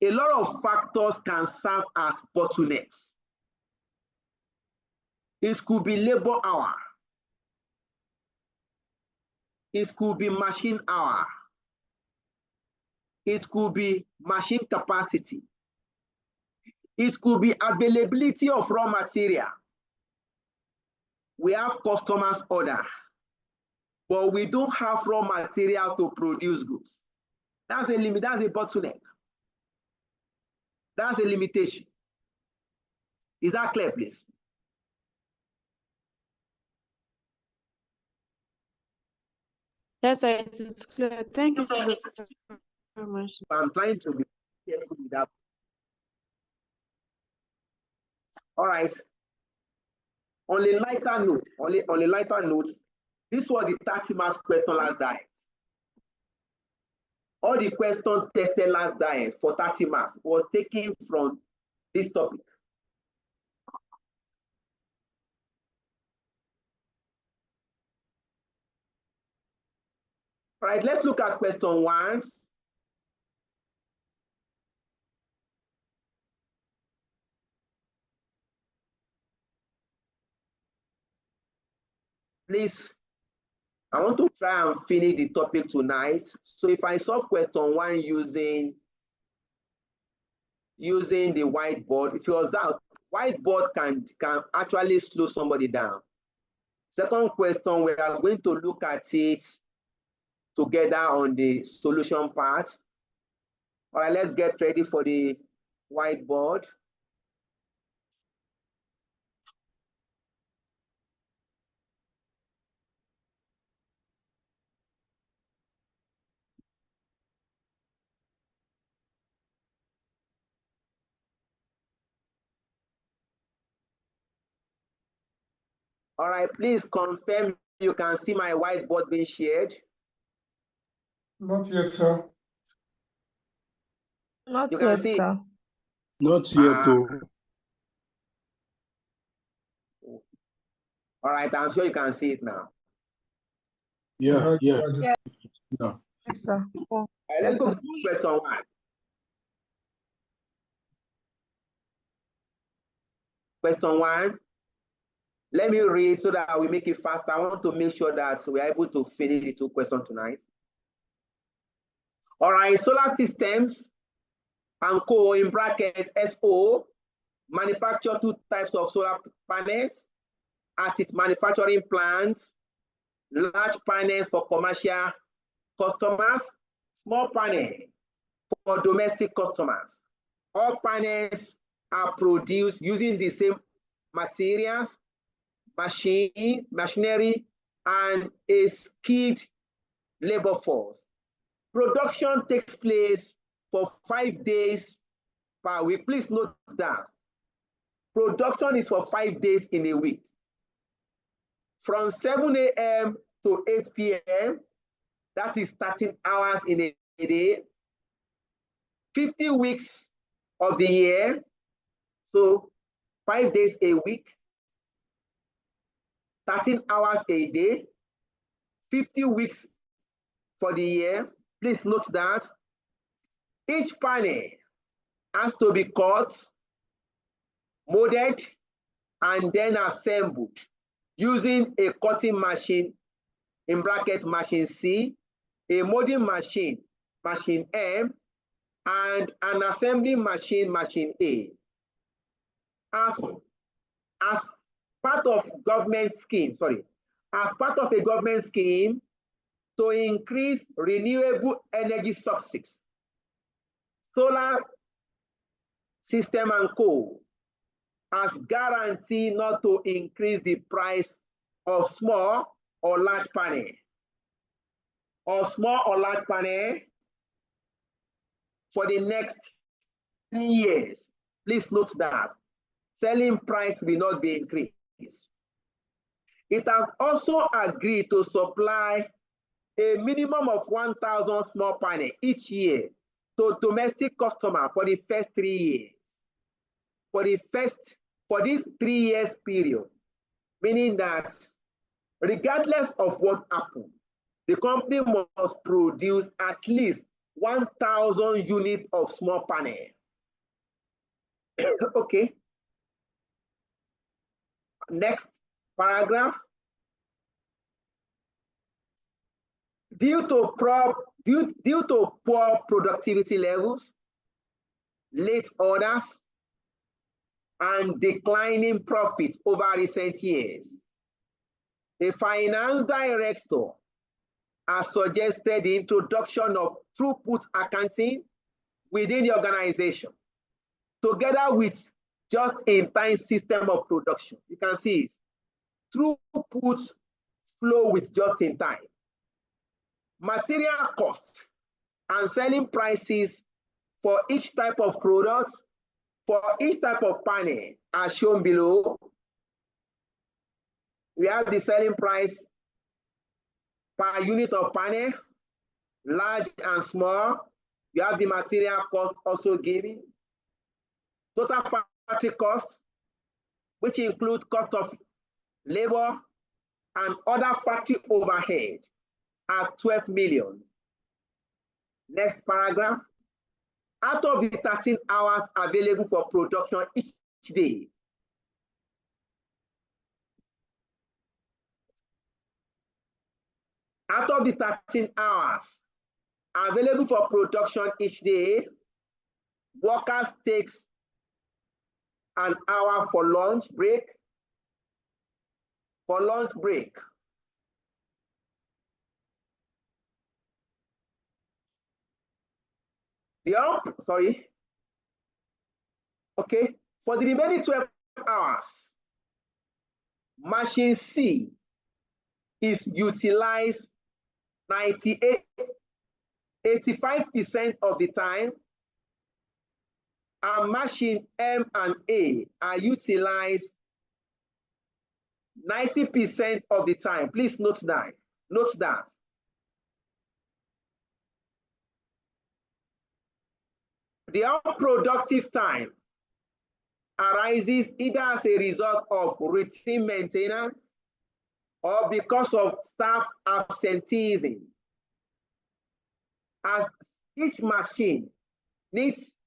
A lot of factors can serve as bottlenecks. It could be labor hour. It could be machine hour. It could be machine capacity. It could be availability of raw material. We have customers order, but we don't have raw material to produce goods. That's a limit, that's a bottleneck. That's a limitation. Is that clear, please? Yes, it is clear. Thank you very much. I'm trying to be careful with that. All right. On a lighter note, this was the 30 marks question last diet. All the questions tested last diet for 30 marks was taken from this topic. All right, let's look at question 1. Please, I want to try and finish the topic tonight. So if I solve question 1 using the whiteboard, if you observe, whiteboard can actually slow somebody down. Second question, we are going to look at it together on the solution part. All right, let's get ready for the whiteboard. All right, please confirm you can see my whiteboard being shared. Not yet, sir. Not You can yet, see. sir. Not yet, though. All right, I'm sure you can see it now. Yeah. Yeah. No. Yes, sir. All right, let's go to question 1. Question 1. Let me read so that we make it faster. I want to make sure that we're able to finish the 2 questions tonight. All right, Solar Systems and Co. in bracket SO manufacture 2 types of solar panels at its manufacturing plants: large panels for commercial customers, small panel for domestic customers. All panels are produced using the same materials, machinery, and a skilled labor force. Production takes place for 5 days per week. Please note that. Production is for 5 days in a week. From 7 a.m. to 8 p.m., that is 13 hours in a day, 50 weeks of the year, so 5 days a week, 13 hours a day, 50 weeks for the year. Please note that each panel has to be cut, molded, and then assembled using a cutting machine, in bracket machine C, a molding machine, machine M, and an assembling machine, machine A. As part of government scheme, as part of a government scheme to increase renewable energy sources, Solar System and Co. has guaranteed not to increase the price of small or large panel, for the next 3 years. Please note that selling price will not be increased. It has also agreed to supply a minimum of 1,000 small panels each year to domestic customers for the first 3 years. For this 3 years period, meaning that regardless of what happens, the company must produce at least 1,000 units of small panel. Okay. Next paragraph. Due to poor productivity levels, late orders, and declining profits over recent years, the finance director has suggested the introduction of throughput accounting within the organization, together with just-in-time system of production. You can see it. Throughput flow with just-in-time. Material costs and selling prices for each type of products, for each type of panel are shown below. We have the selling price per unit of panel, large and small. You have the material cost also given. Total factory cost, which include cost of labor and other factory overhead. at 12 million. Next paragraph. Out of the 13 hours available for production each day, out of the 13 hours available for production each day, workers takes an hour for lunch break. For lunch break, for the remaining 12 hours, machine C is utilized 85% of the time, and machine M and A are utilized 90% of the time. Please note that. Note that. The unproductive time arises either as a result of routine maintenance or because of staff absenteeism, as each machine needs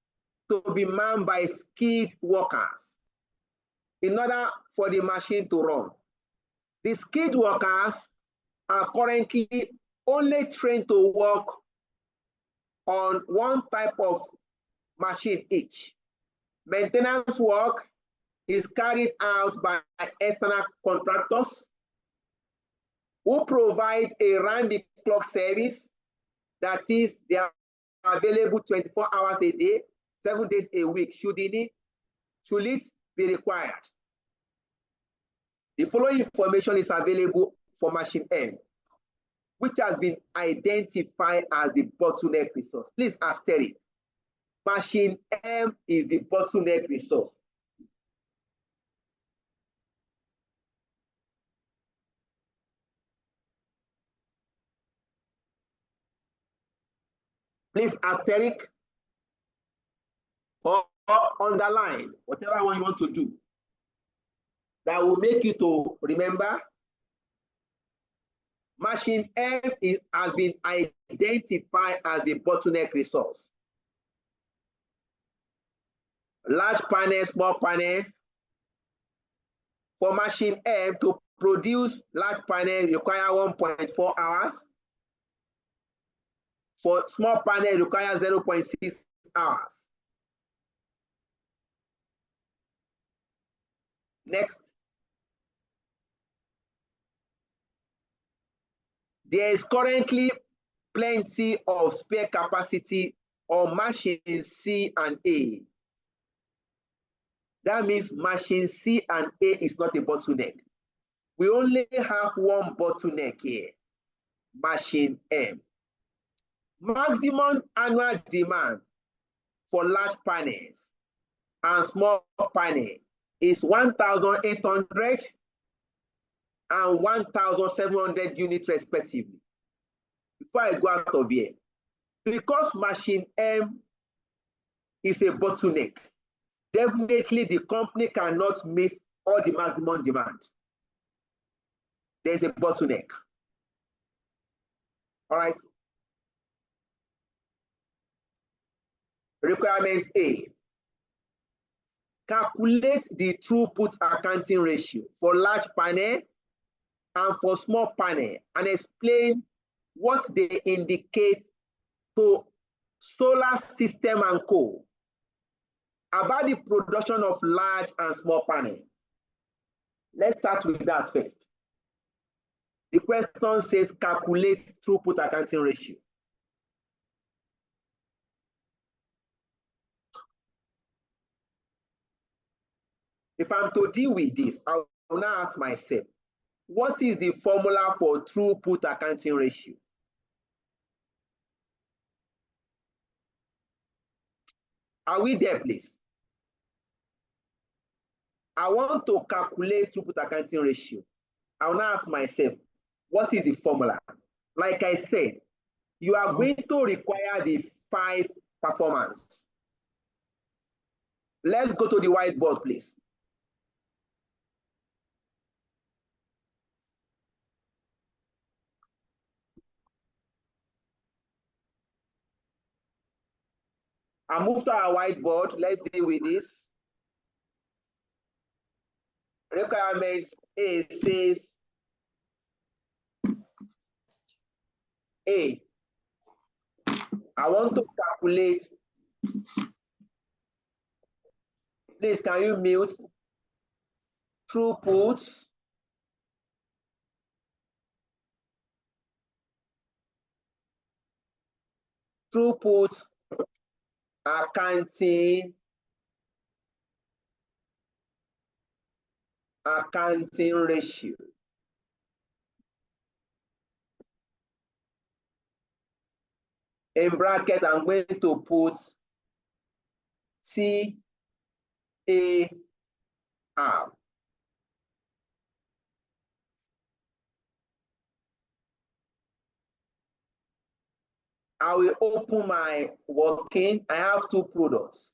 to be manned by skilled workers in order for the machine to run. The skilled workers are currently only trained to work on one type of machine each. Maintenance work is carried out by external contractors who provide a round-the-clock service, that is, they are available 24 hours a day, 7 days a week, should it be required. The following information is available for machine M, which has been identified as the bottleneck resource. Please asterisk. Machine M is the bottleneck resource. Please asterisk or underline, whatever one you want to do, that will make you to remember. Machine M has been identified as the bottleneck resource. Large panel, small panel. For machine M to produce large panel require 1.4 hours. For small panel require 0.6 hours. Next. There is currently plenty of spare capacity on machines C and A. That means machine C and A is not a bottleneck. We only have one bottleneck here, machine M. Maximum annual demand for large panels and small panel is 1,800 and 1,700 units respectively. Before I go out of here, because machine M is a bottleneck, definitely the company cannot meet all the maximum demand. There's a bottleneck. All right. Requirement A. Calculate the throughput accounting ratio for large panel and for small panel and explain what they indicate to solar system and co about the production of large and small panel. Let's start with that first. The question says calculate throughput accounting ratio. If I'm to deal with this, I will now ask myself, what is the formula for throughput accounting ratio? Are we there, please? I want to calculate throughput accounting ratio. I will now ask myself, what is the formula? Like I said, you are going to require the 5 performance. Let's go to the whiteboard, please. I move to our whiteboard. Let's deal with this. Requirement A says A. I want to calculate. Please, can you mute? Throughput accounting ratio. In bracket, I'm going to put TAR. I will open my working. I have two products.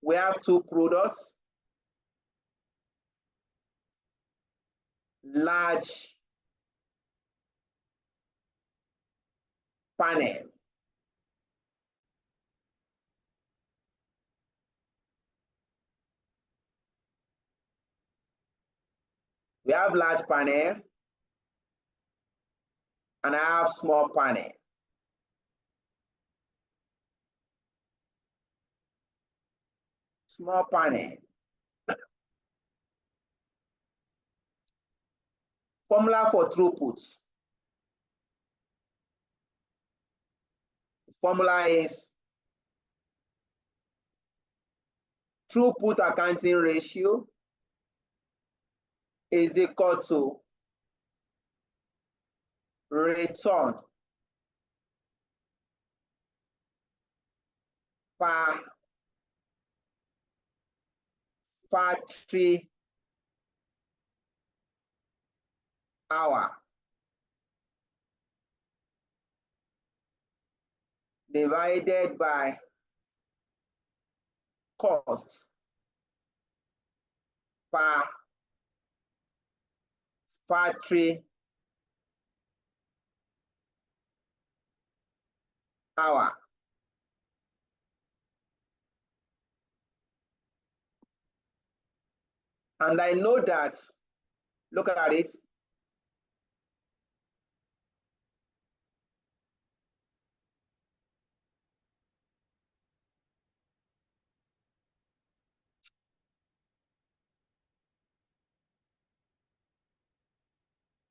We have two products. Large panel. We have large panel and I have small panel. Small panel. Formula for throughput. Formula is throughput accounting ratio is equal to return per factory hour divided by cost per factory hour. And I know that, look at it,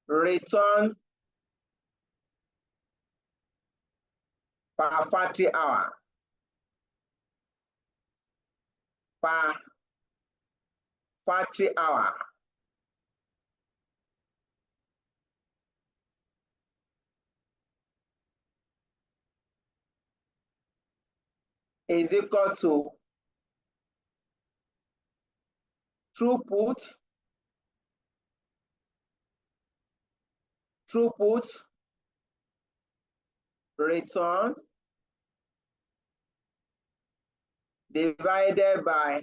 return per factory hour per factory hour is equal to throughput return divided by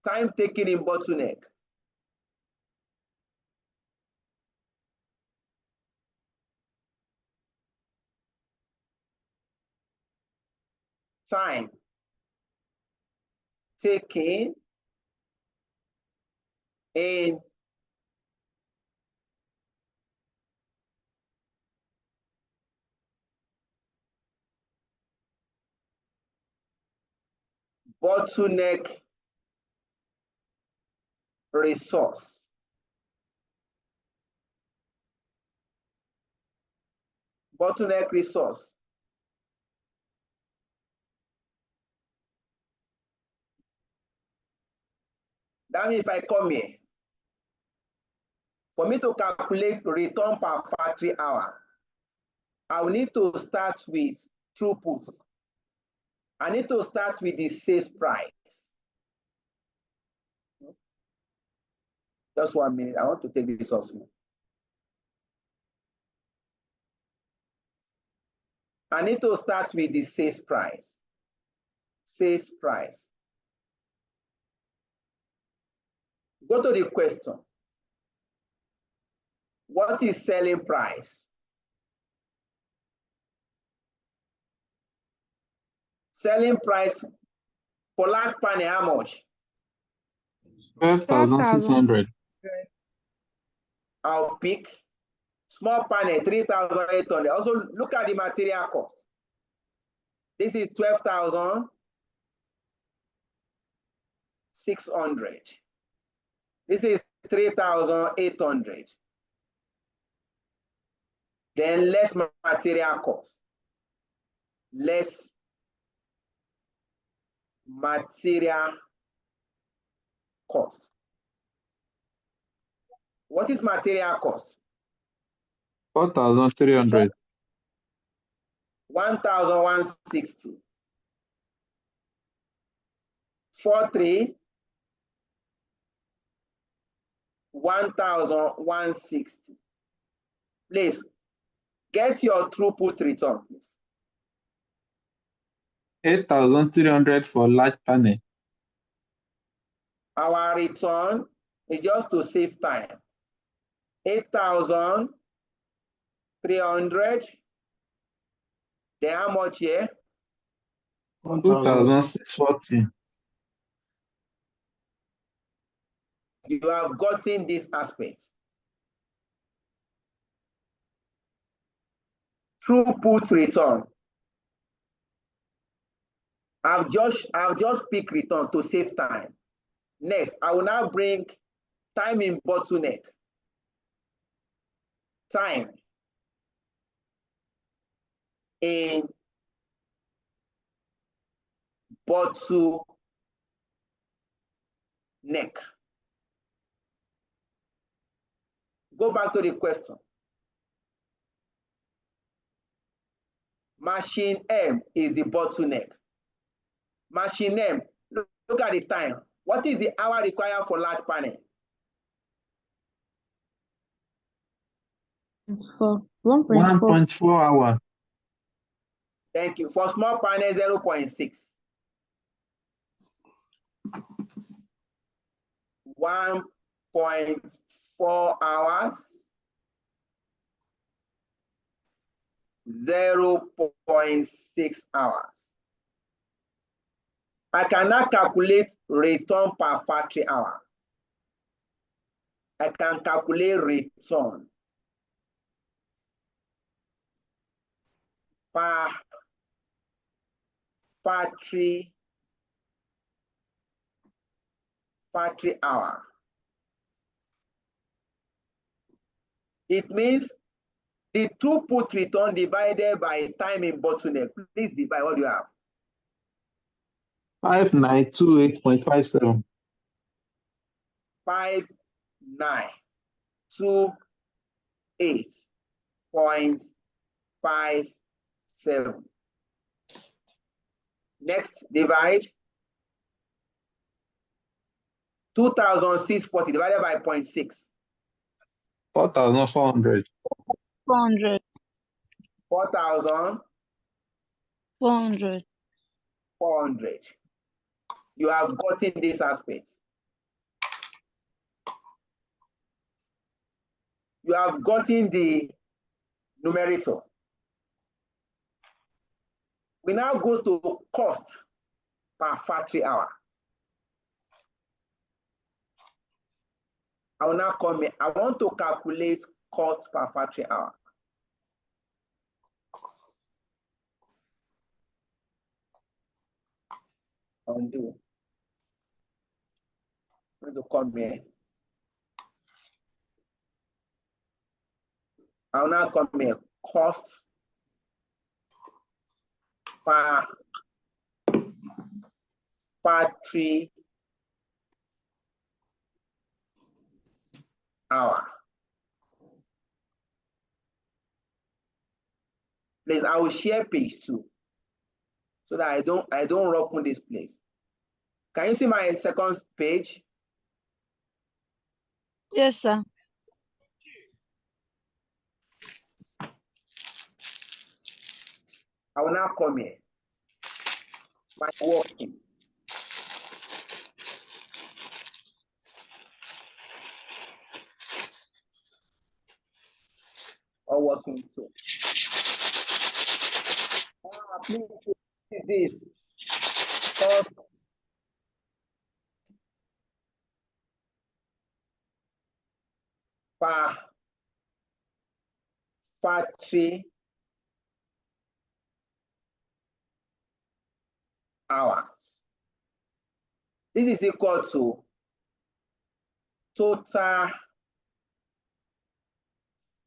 time taken in bottleneck. Time taken in bottleneck resource. Bottleneck resource. That means if I come here, for me to calculate return per factory hour, I will need to start with throughput. I need to start with the sales price. Just 1 minute. I want to take this off. I need to start with the sales price. Sales price. Go to the question. What is selling price? Selling price for large panel, how much? 12,600. I'll pick. Small panel, 3,800. Also, look at the material cost. This is 12,600. This is 3,800. Then less material cost. Less material cost. What is material cost? 4,300. 1,160. 43. 1,160. Please guess your throughput return, please. 8,300 for large panel. Our return is just to save time. 8,300. Then how much here? 2,640. You have gotten this aspect. Throughput return. I've just picked return to save time. Next, I will now bring time in bottleneck. Time in bottleneck. Go back to the question. Machine M is the bottleneck. Machine M, look at the time. What is the hour required for large panel? 1.4 hours. Thank you. For small panel, 0.6. 1.4 hours. 0.6 hours. I cannot calculate return per factory hour. I can calculate return per factory hour. It means the throughput return divided by time in bottleneck. Please divide. What do you have? 5928.57. 5928.57. Next, divide 2,640 divided by 0.6. 4,400. 400. 4,400. 400. You have gotten this aspect. You have gotten the numerator. We now go to cost per factory hour. I will now come here. I want to calculate cost per factory hour. Undo. I'm going to come here. I will now come here. Cost per factory hour. Please, I will share page 2 so that I don't roughen this place. Can you see my second page? Yes, sir. I will now come here. My working. or working to. Please, this cost per factory hours. This is equal to total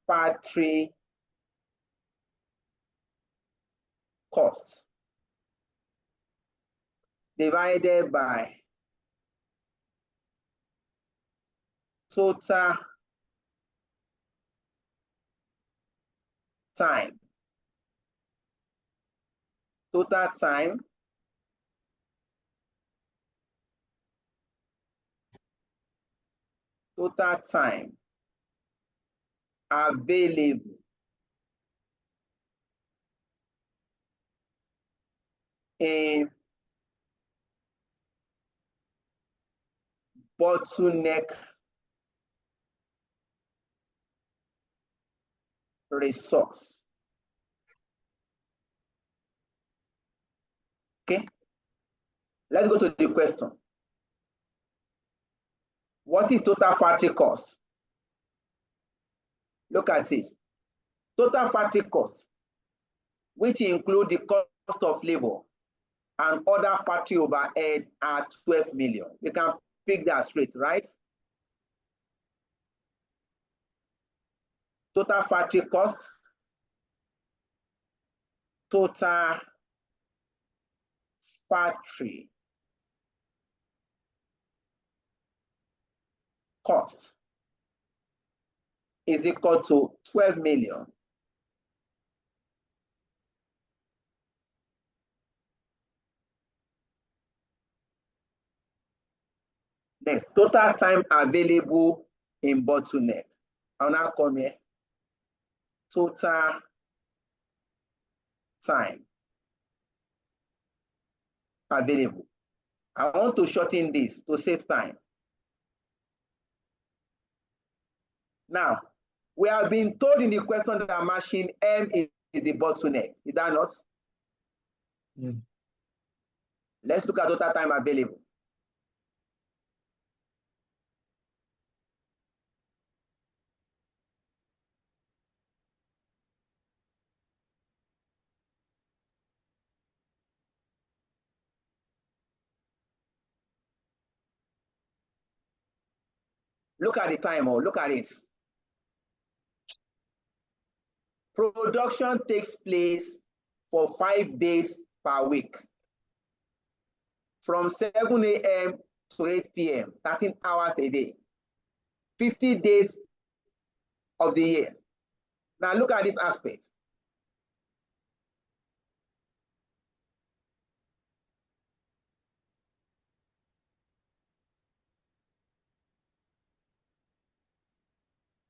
factory cost divided by total time. Total time available in bottleneck resource. Okay, let's go to the question. What is total factory cost? Look at it. Total factory cost, which include the cost of labor and other factory overhead, are 12 million. You can pick that straight, right? Total factory cost, total factory cost is equal to 12 million. Next, total time available in bottleneck. I'll now come here. Total time available. I want to shorten this to save time. Now, we have been told in the question that machine M is the bottleneck. Is that not? Mm. Let's look at total time available. Look at the time, or look at it. Production takes place for 5 days per week, from 7 a.m. to 8 p.m., 13 hours a day, 50 days of the year. Now look at this aspect.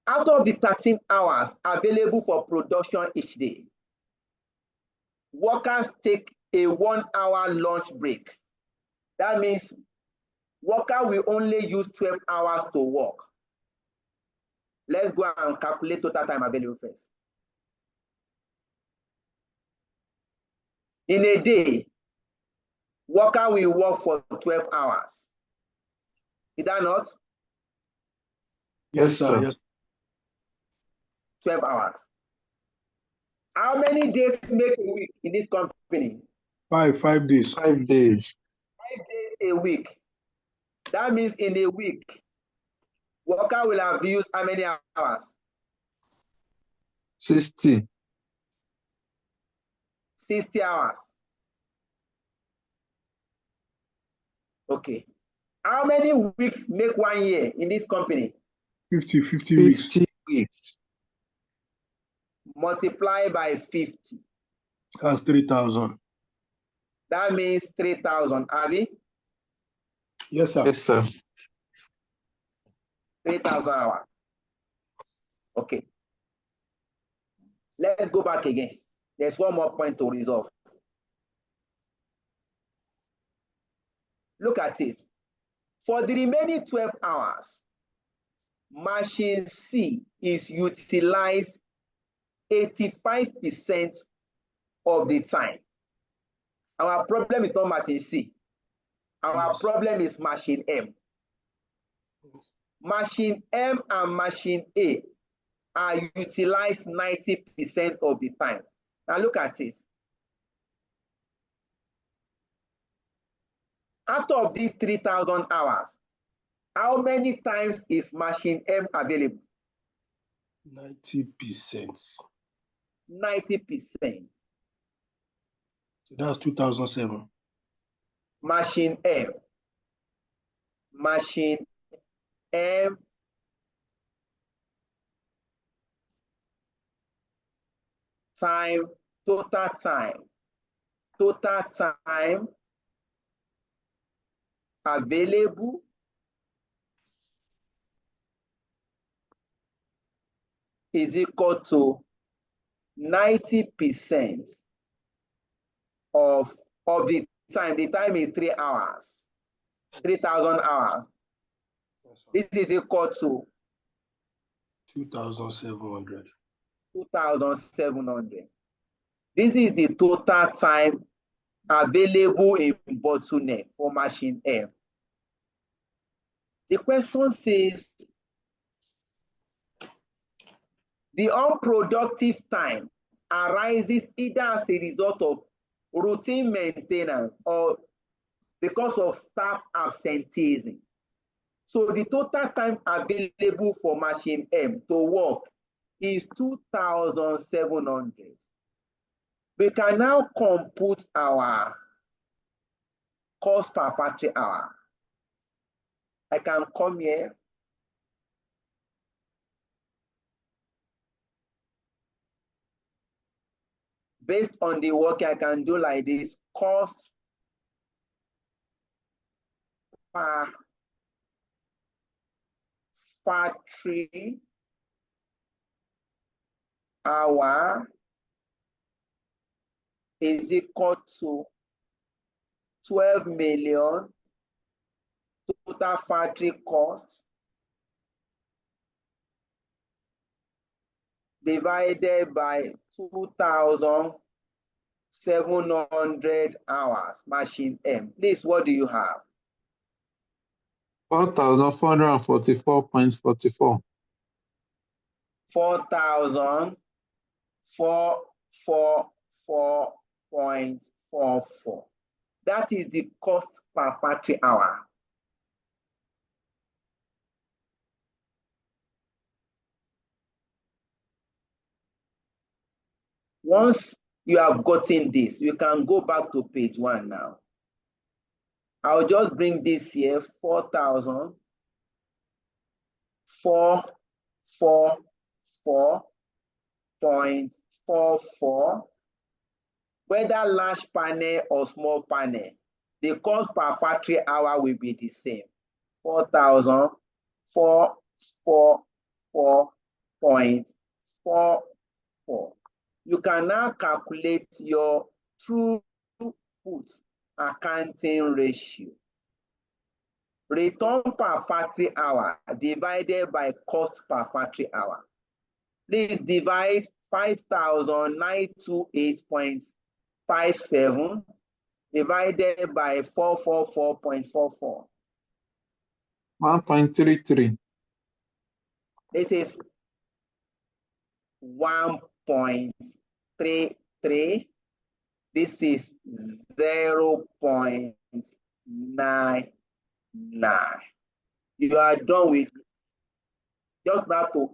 Out of the 13 hours available for production each day, workers take a 1 hour lunch break. That means worker will only use 12 hours to work. Let's go and calculate total time available first. In a day, worker will work for 12 hours. Is that not? Yes, sir. Yes. 12 hours. How many days make a week in this company? 5 days. 5 days. 5 days a week. That means in a week, worker will have used how many hours? 60. 60 hours. Okay. How many weeks make 1 year in this company? 50 weeks. 50 weeks. Multiply by 50. That's 3,000. That means 3,000. Abi? Yes, sir. Yes, sir. 3,000 hours. Okay. Let's go back again. There's one more point to resolve. Look at it. For the remaining 12 hours, machine C is utilized 85% of the time. Our problem is not machine C. Our Yes. problem is machine M. Machine M and machine A are utilized 90% of the time. Now look at it. Out of these 3,000 hours, how many times is machine M available? 90%. 90%. So that's 2007. Machine M. Machine M time, total time available is equal to 90% of the time. The time is 3 hours, 3,000 hours. This is equal to 2,700. 2,700. This is the total time available in bottleneck for machine M. The question says, the unproductive time arises either as a result of routine maintenance or because of staff absenteeism. So the total time available for machine M to work is 2,700. We can now compute our cost per factory hour. I can come here. Based on the work, I can do like this: cost per factory hour is equal to 12 million total factory cost divided by 2,700 hours, machine M. Please, what do you have? 4,444.44. 4,444.44. That is the cost per factory hour. Once you have gotten this, you can go back to page 1 now. I'll just bring this here, 4,444.44. Whether large panel or small panel, the cost per factory hour will be the same. 4,444.44. You can now calculate your throughput accounting ratio. Return per factory hour divided by cost per factory hour. Please divide 5,928.57 divided by 444.44. 1.33. This is 1.33. This is 0.99. You are done with just now to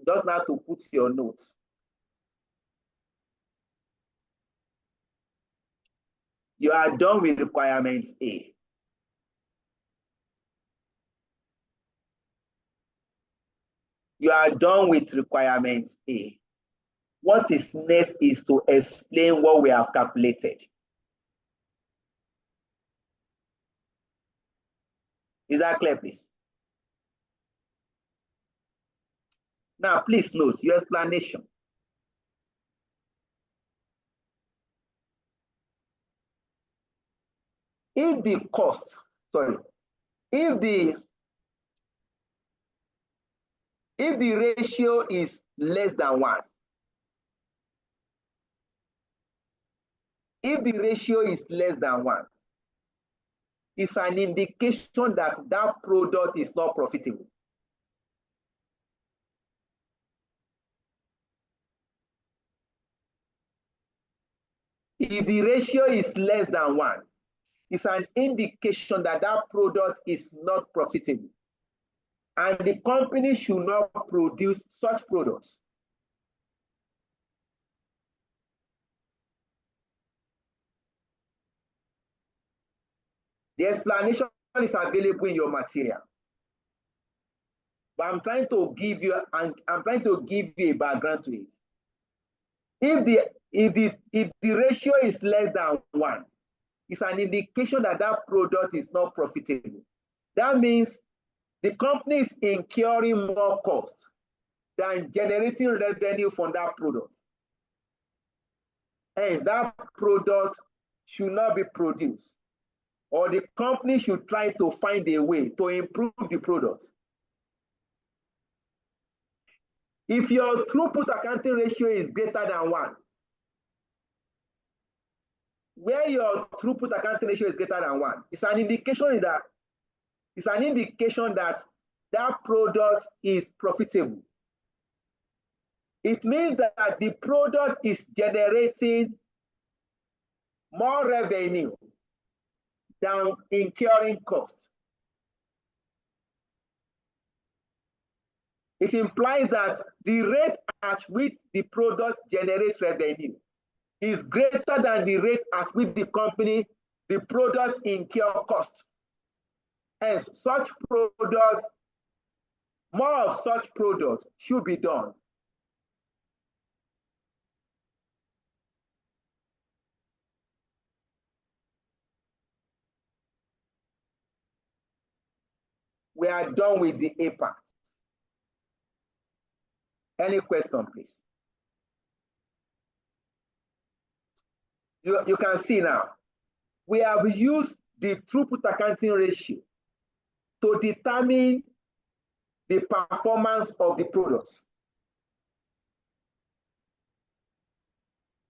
put your notes. You are done with requirement A. You are done with requirement A. What is next is to explain what we have calculated. Is that clear, please? Now, please note your explanation. If the cost, if the ratio is less than 1, If the ratio is less than 1, it's an indication that that product is not profitable. If the ratio is less than 1, it's an indication that that product is not profitable. And the company should not produce such products. The explanation is available in your material. But I'm trying to give you a background to it. If the ratio is less than 1, it's an indication that that product is not profitable. That means the company is incurring more cost than generating revenue from that product. And that product should not be produced, or the company should try to find a way to improve the product. If your throughput accounting ratio is greater than 1, where your throughput accounting ratio is greater than 1, it's an indication that that product is profitable. It means that the product is generating more revenue than incurring costs. It implies that the rate at which the product generates revenue is greater than the rate at which the product incur costs. Hence, more of such products should be done. We are done with the A part. Any question, please? You can see now, we have used the throughput accounting ratio to determine the performance of the products.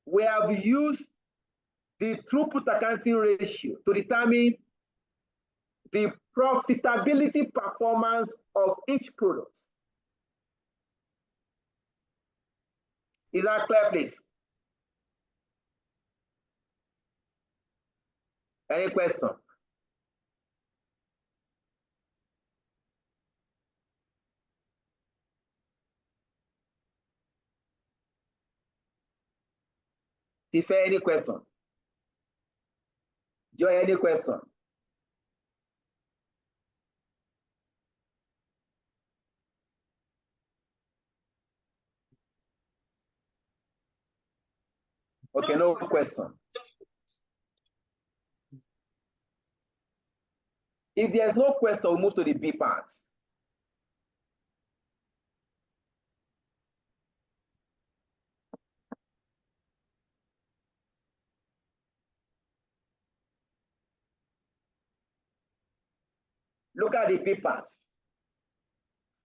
We have used the throughput accounting ratio to determine the profitability performance of each product. Is that clear, please? Any question? If any question? Joy, any question? Okay, no question. If there's no question, we'll move to the B part. Look at the B part.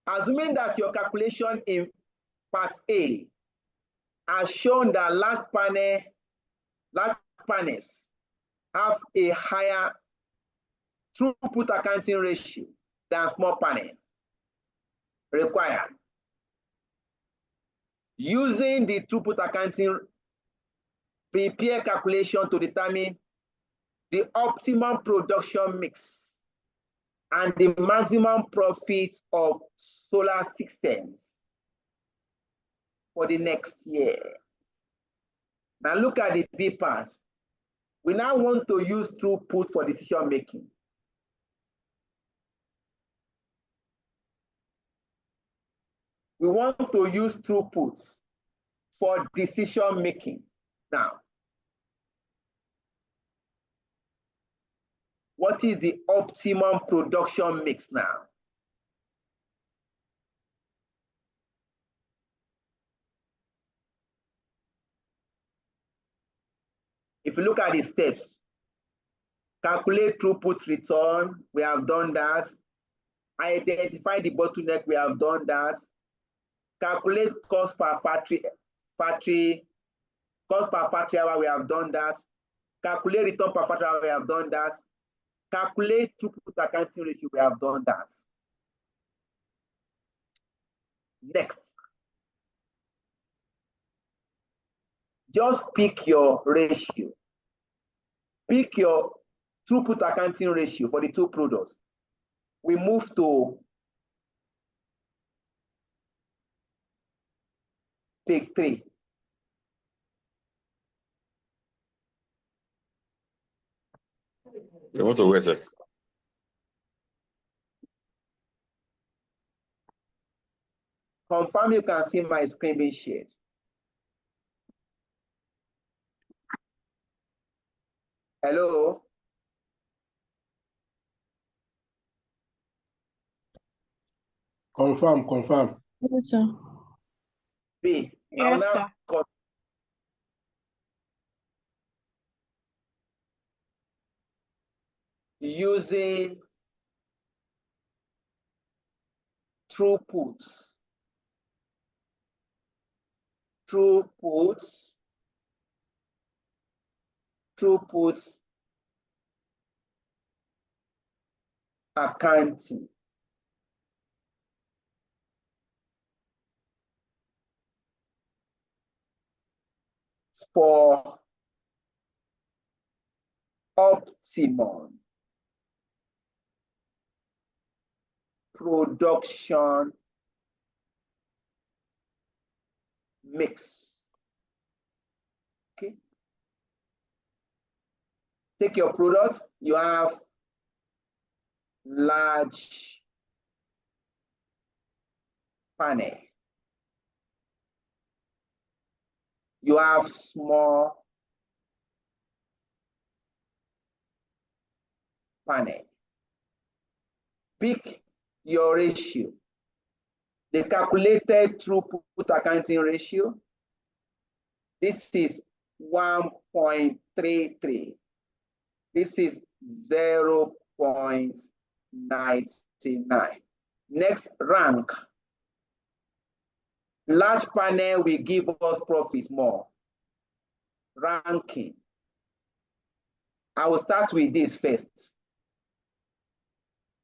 Assuming that your calculation in part A has shown that large panels have a higher throughput accounting ratio than small panel required. Using the throughput accounting, prepare calculation to determine the optimum production mix and the maximum profit of solar systems for the next year. Now look at the B part. We now want to use throughput for decision making. We want to use throughput for decision making. Now, what is the optimum production mix now? If you look at the steps, calculate throughput return, we have done that. Identify the bottleneck, we have done that. Calculate cost per factory hour, we have done that. Calculate return per factor, we have done that. Calculate throughput accounting ratio, we have done that. Next. Just pick your ratio. Pick your throughput accounting ratio for the two products. We move to page 3. You want to wait, sir? Confirm you can see my screen being shared. Hello? Confirm. Yes, sir. B. Yes, sir. Using throughput accounting. For optimum production mix. Okay. Take your products, you have large panel. You have small panel. Pick your ratio. The calculated throughput accounting ratio. This is 1.33. This is 0.99. Next, rank. Large panel will give us profits more. Ranking. I will start with this first.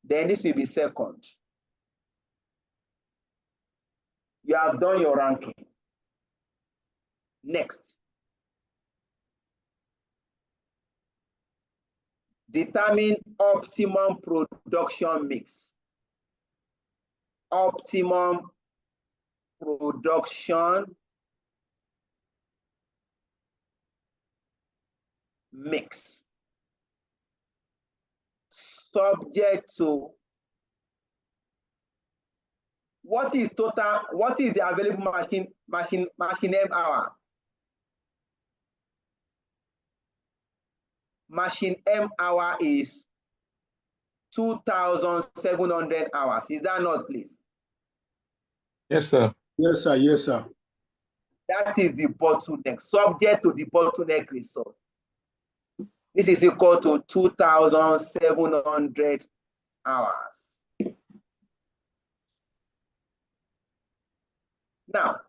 Then this will be second. You have done your ranking. Next. Determine optimum production mix. Optimum production mix. Subject to what is the available machine M hour? Machine M hour is 2,700 hours. Is that not, please? Yes, sir. Yes, sir. That is the bottleneck, subject to the bottleneck resource. This is equal to 2,700 hours. Now,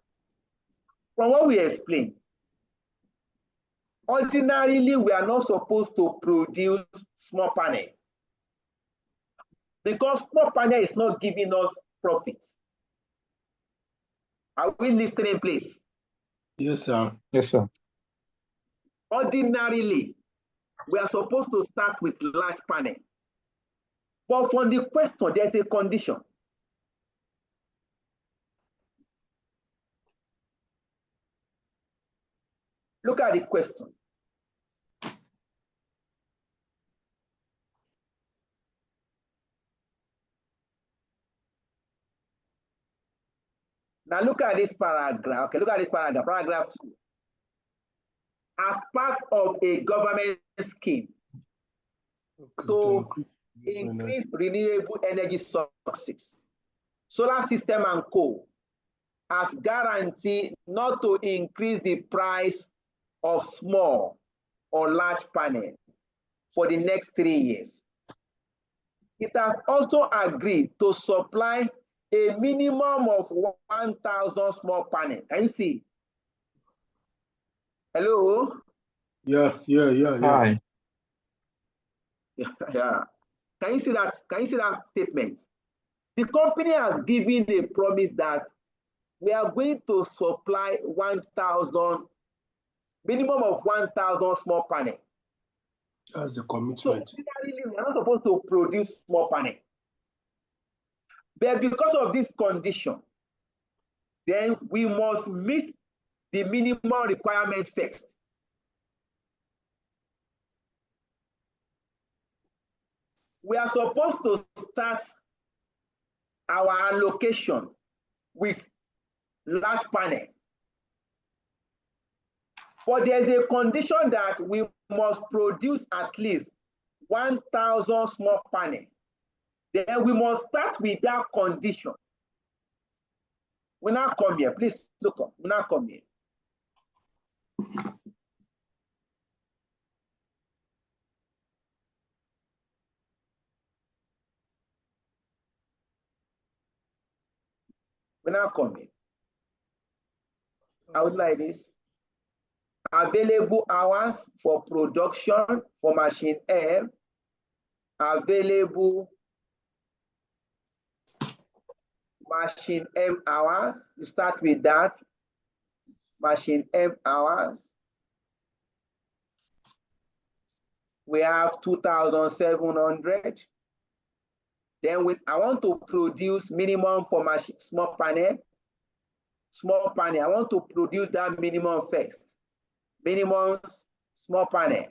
from what we explained, ordinarily we are not supposed to produce small panel because small panel is not giving us profits. Are we listening, please? Yes, sir. Yes, sir. Ordinarily, we are supposed to start with large panel. But for the question, there's a condition. Look at the question. Now look at this paragraph. Okay, look at this paragraph, paragraph 2. As part of a government scheme to increase renewable energy sources, Solar System and Co. has guaranteed not to increase the price of small or large panel for the next 3 years. It has also agreed to supply a minimum of 1,000 small panels. Can you see? Hello? Yeah. Hi. Yeah. Can you see that? Can you see that statement? The company has given a promise that we are going to supply 1,000, minimum of 1,000 small panel. That's the So commitment. ordinarily, we are not supposed to produce small panel. But because of this condition, then we must meet the minimum requirement first. We are supposed to start our allocation with large panel. But there's a condition that we must produce at least 1,000 small panel. Then we must start with that condition. We now come here. Please look up. We now come here. We now come here. I would like this. Available hours for production for machine M. Available machine M hours. You start with that. Machine M hours. We have 2,700. Then I want to produce minimum for machine small panel. Small panel. I want to produce that minimum first. Minimum small panel.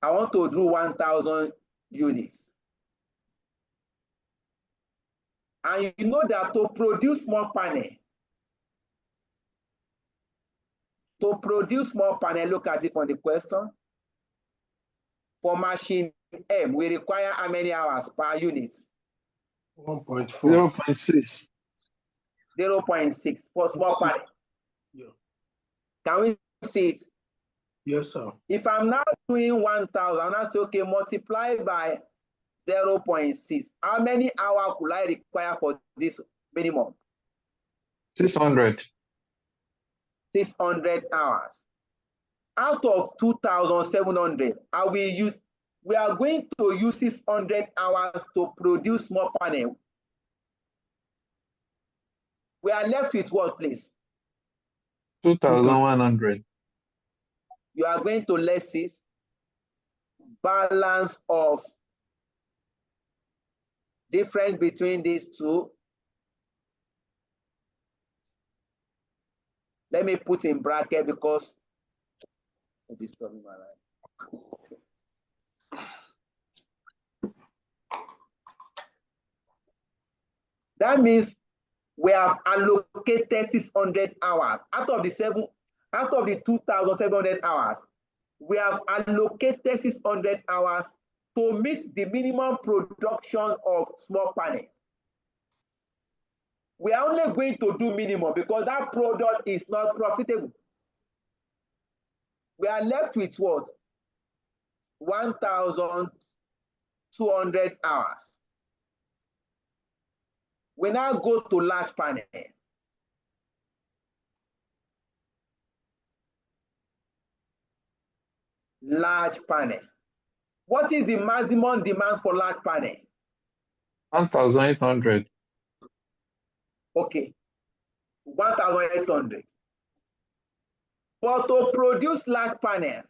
I want to do 1,000 units. And you know that to produce small panel, look at it from the question. For machine M, we require how many hours per unit? 1.4. 0.6. 0.6 for small panel. Yeah. Can we see it? Yes, sir. If I'm now doing 1,000, I'm now saying, okay, multiply by 0.6. How many hours could I require for this minimum? 600. 600 hours. Out of 2,700, we are going to use 600 hours to produce small panel. We are left with what, please? 2,100. You are going to less this balance of difference between these two. Let me put in bracket because it's disturbing my life. That means we have allocated 600 hours out of the 2,700 hours. We have allocated 600 hours to meet the minimum production of small panel. We are only going to do minimum because that product is not profitable. We are left with what? 1,200 hours. We now go to large panel. Large panel. What is the maximum demand for large panel? 1,800. Okay, 1,800. But to produce large panel,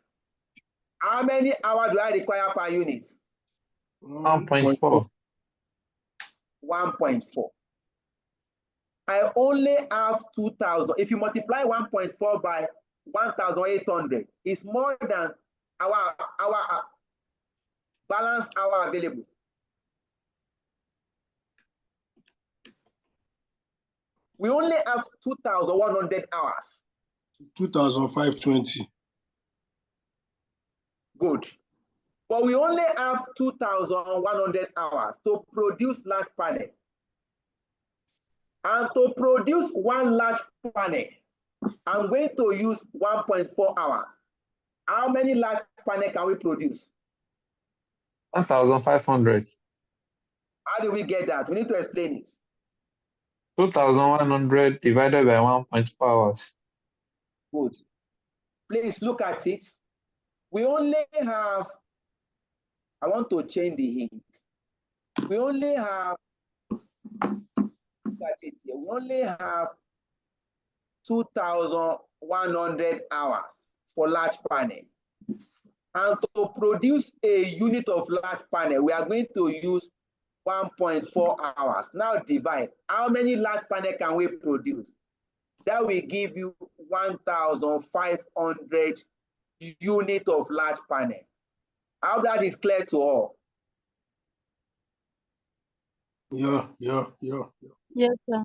how many hours do I require per unit? 1.4. 1.4. I only have 2,000. If you multiply 1.4 by 1,800, it's more than our balance hour available. We only have 2,100 hours. 2,520. Good. But we only have 2,100 hours to produce large panel. And to produce one large panel, I'm going to use 1.4 hours. How many large panel can we produce? 1,500. How do we get that? We need to explain it. 2,100 divided by 1.4 hours. Good. Please look at it. We only have, I want to change the ink. We only have, look at it here. We only have 2,100 hours for large panel. And to produce a unit of large panel, we are going to use 1.4 hours. Now divide. How many large panel can we produce? That will give you 1,500 unit of large panel. How that is clear to all? Yeah. Yes, sir.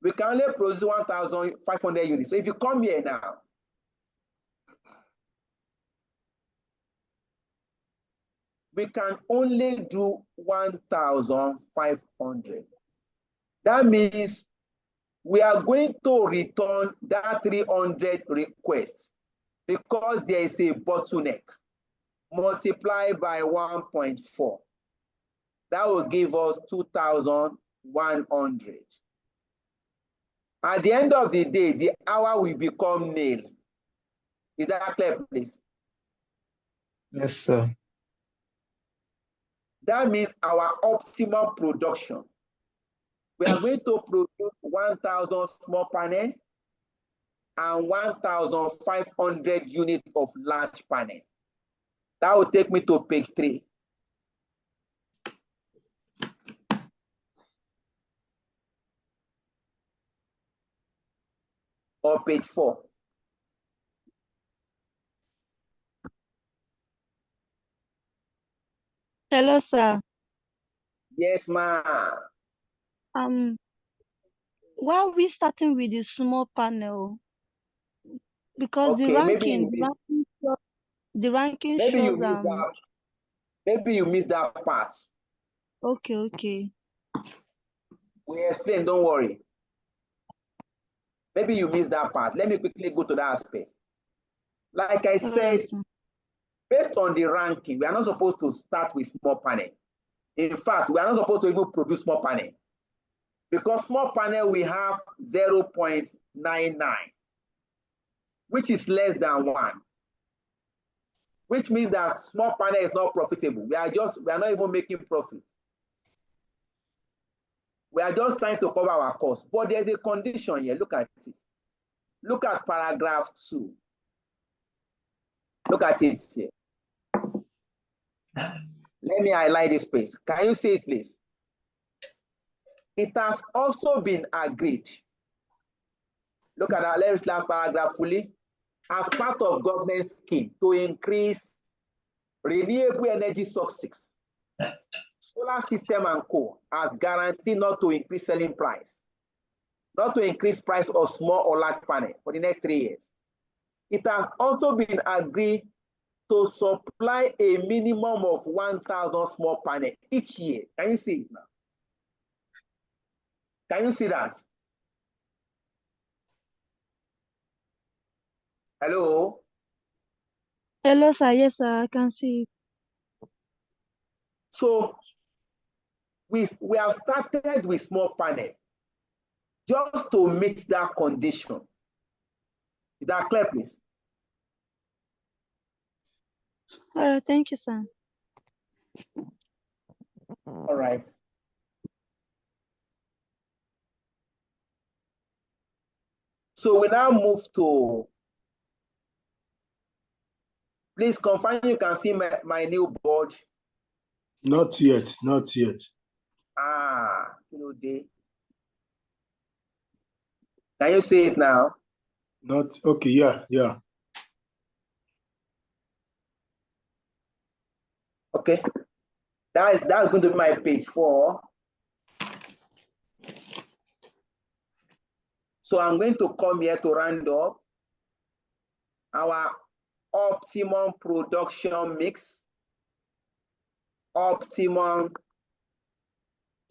We can only produce 1,500 units. So if you come here now, we can only do 1,500. That means we are going to return that 300 requests because there is a bottleneck. Multiply by 1.4. That will give us 2,100. At the end of the day, the hour will become nil. Is that clear, please? Yes, sir. That means our optimal production. We are going to produce 1,000 small panel and 1,500 units of large panel. That will take me to page 3. Or page 4. Hello, sir. Yes, ma'am. Why are we starting with the small panel? Because Okay, the ranking shows maybe you missed that part. Okay. We explain, don't worry. Maybe you missed that part. Let me quickly go to that aspect. Like I said, based on the ranking, we are not supposed to start with small panel. In fact, we are not supposed to even produce small panel. Because small panel, we have 0.99, which is less than 1. Which means that small panel is not profitable. We are not even making profit. We are just trying to cover our costs. But there's a condition here. Look at it. Look at paragraph 2. Look at it here. Let me highlight this place. Can you see it, please? It has also been agreed. Look at that. Let's last paragraph fully. As part of government scheme to increase renewable energy sources, solar system and co as guaranteed not to increase selling price, not to increase price of small or large panel for the next 3 years. It has also been agreed to supply a minimum of 1,000 small panel each year. Can you see it now? Can you see that? Hello? Hello, sir. Yes, sir. I can see it. So we have started with small panel just to meet that condition. Is that clear, please? All right. Thank you, sir. All right. So we now move to, please confirm you can see my new board. Not yet. Can you see it now? Not okay. Yeah. Okay. That's going to be my page 4. So I'm going to come here to round up our optimum production mix. Optimum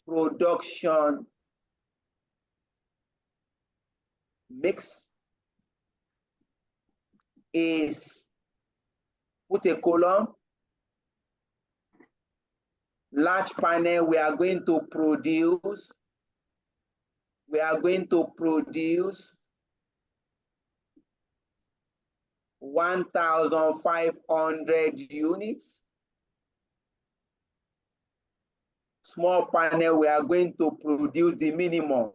production mix is, put a column, large panel we are going to produce we are going to produce 1,500 units. Small panel, we are going to produce the minimum.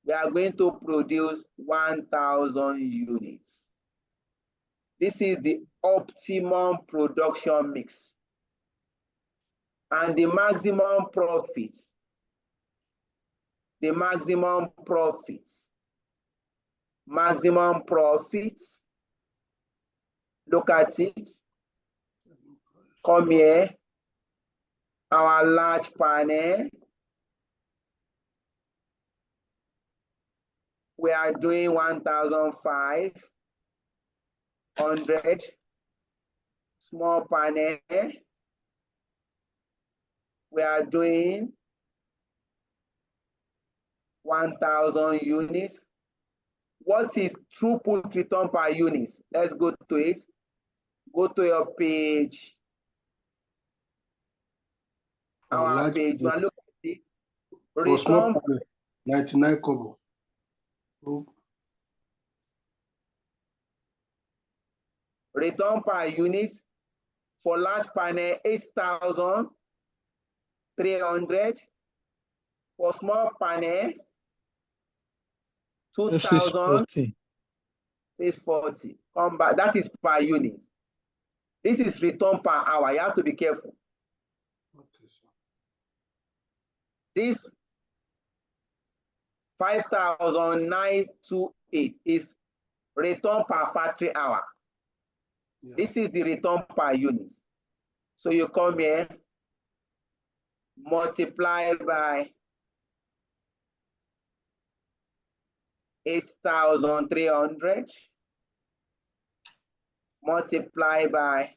We are going to produce 1,000 units. This is the optimum production mix. And the maximum profits. The maximum profits. Maximum profits. Look at it. Come here. Our large panel. We are doing 1,500. Small panel. We are doing 1,000 units. What is throughput return per unit? Let's go to it. Go to your page. Our page. Look at this. For small panel, 99 kobo. Return per unit for large panel 8,300. For small panel 2,640. Come back. That is per unit. This is return per hour. You have to be careful. Okay, sir. This 5,928 is return per factory hour. Yeah. This is the return per unit. So you come here, multiply by 8,300, multiply by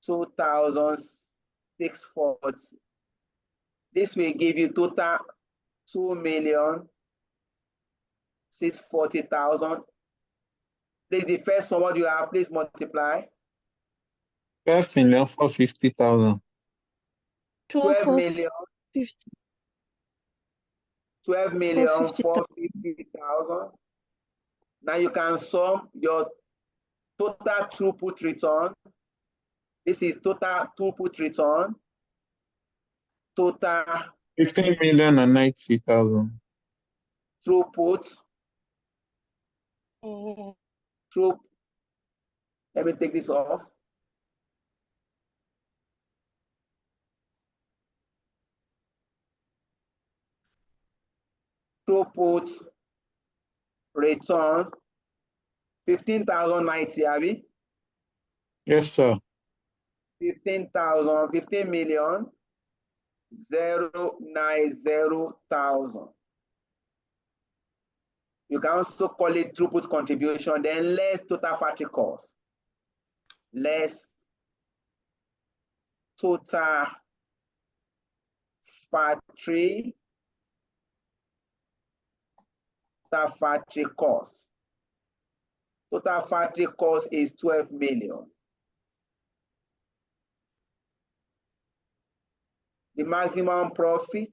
2,640. This will give you total 2,640,000. Please, the first one, what do you have? Please multiply. 12,450,000. 12,450,000. Now you can sum your total throughput return. This is total throughput return. Total 15,090,000. Throughput. Let me take this off. Throughput return 15,090, Abby. Yes, sir. 15,090,000. You can also call it throughput contribution, then less total factory cost. Less total factory cost. Total factory cost is 12 million. The maximum profit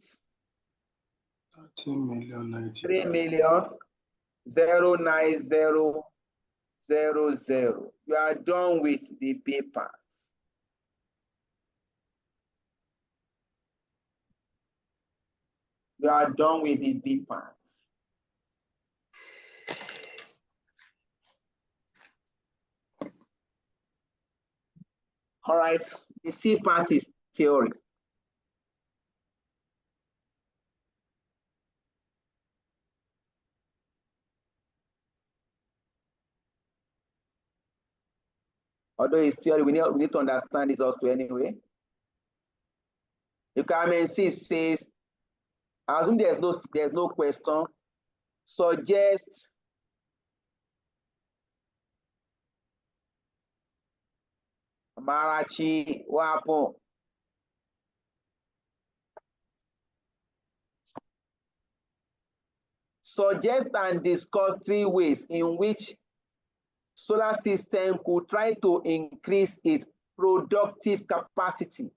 3,090,000. You are done with the B parts. You are done with the B parts. All right, the C part is theory. Although it's theory, we need to understand it also anyway. You can see says, assume there's no question, suggest Marachi Wapo. Suggest and discuss 3 ways in which solar system could try to increase its productive capacity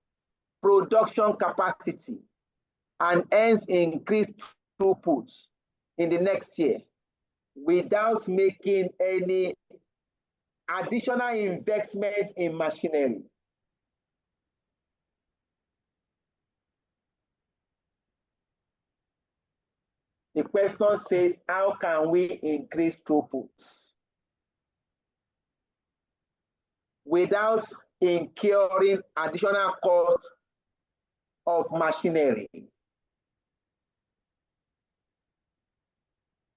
production capacity and hence increase throughput in the next year without making any additional investment in machinery. The question says, how can we increase throughput without incurring additional cost of machinery?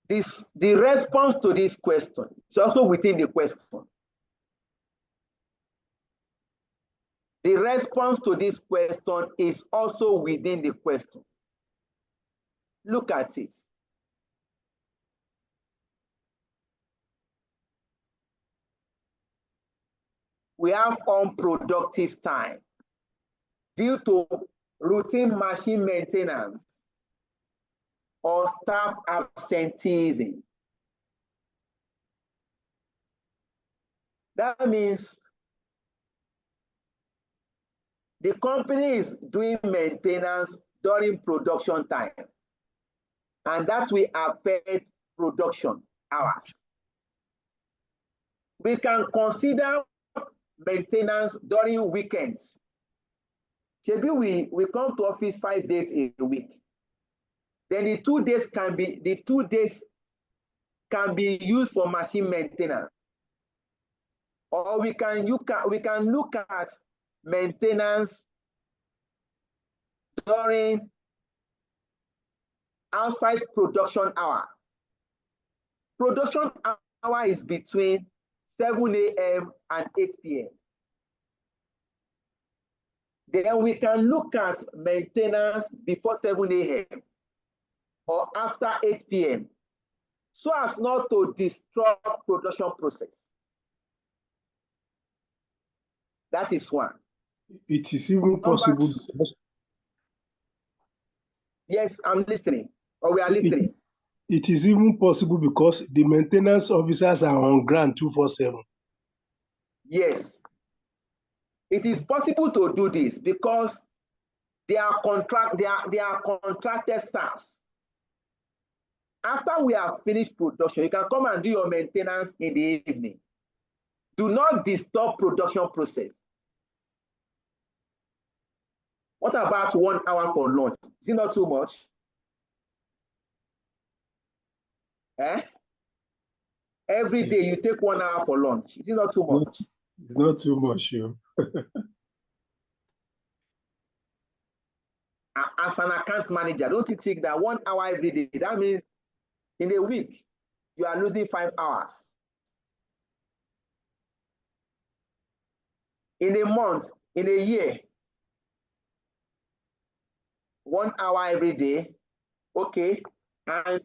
The response to this question is also within the question. The response to this question is also within the question. Look at it. We have unproductive time due to routine machine maintenance or staff absenteeism. That means the company is doing maintenance during production time, and that will affect production hours. We can consider maintenance during weekends. Maybe we come to office 5 days a week. Then the 2 days can be used for machine maintenance. Or we can look at maintenance during outside production hour. Production hour is between 7 a.m. and 8 p.m. Then we can look at maintenance before 7 a.m. or after 8 p.m. so as not to disrupt production process. That is one. It is even possible. Yes, I'm listening. Or we are listening. It is even possible because the maintenance officers are on ground 24/7. Yes. It is possible to do this because they are contracted staffs. After we have finished production, you can come and do your maintenance in the evening. Do not disturb production process. What about 1 hour for lunch? Is it not too much? Every day you take 1 hour for lunch. Is it not too much? Not too much, yeah. As an account manager, don't you think that 1 hour every day, that means in a week, you are losing 5 hours. In a month, in a year, 1 hour every day, okay, and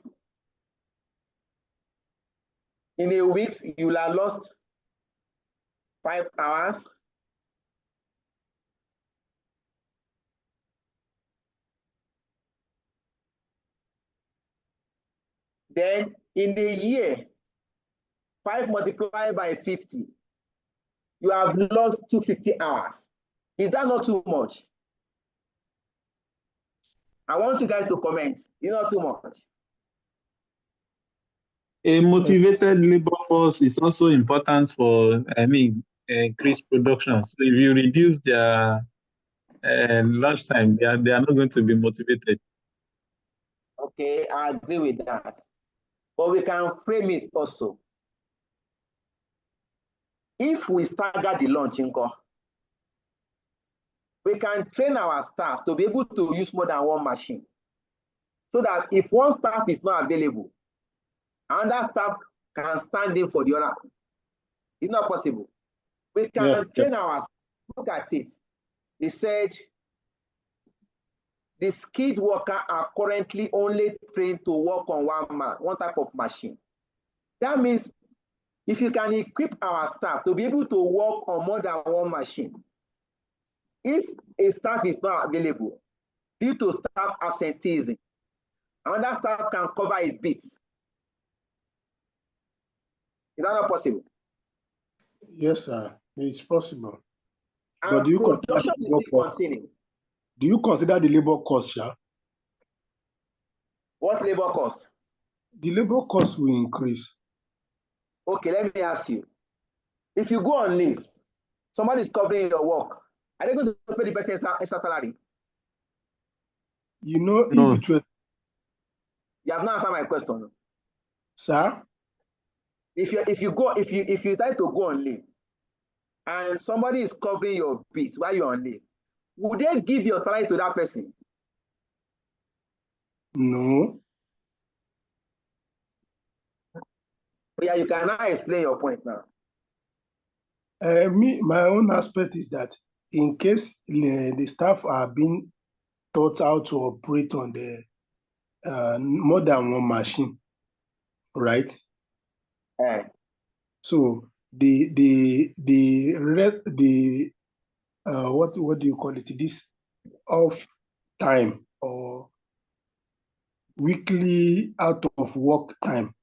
in a week, you will have lost 5 hours. Then in a year, 5 multiplied by 50, you have lost 250 hours. Is that not too much? I want you guys to comment. It's not too much. A motivated labor force is also important for, increased production. So if you reduce their lunch time, they are not going to be motivated. Okay, I agree with that. But we can frame it also. If we stagger the lunch, we can train our staff to be able to use more than one machine. So that if one staff is not available, another staff can stand in for the other. It's not possible. We can train our staff. Look at it. They said the skilled workers are currently only trained to work on one type of machine. That means if you can equip our staff to be able to work on more than one machine, if a staff is not available due to staff absenteeism, another staff can cover a bit. Is that not possible? Yes, sir. It's possible. And but do you production will still continue. Do you consider the labor cost, Sha? What labor cost? The labor cost will increase. Okay, let me ask you. If you go on leave, somebody is covering your work, are they going to pay the person extra salary? You know, No. if it were, You have not answered my question. sir, If you decide to go on leave and somebody is covering your bit while you're on leave, would they give your salary to that person? no. Yeah, you can now explain your point now. My own aspect is that in case the staff are being taught how to operate on the more than one machine, right? Eh. So the rest what do you call it? This off time or weekly out of work time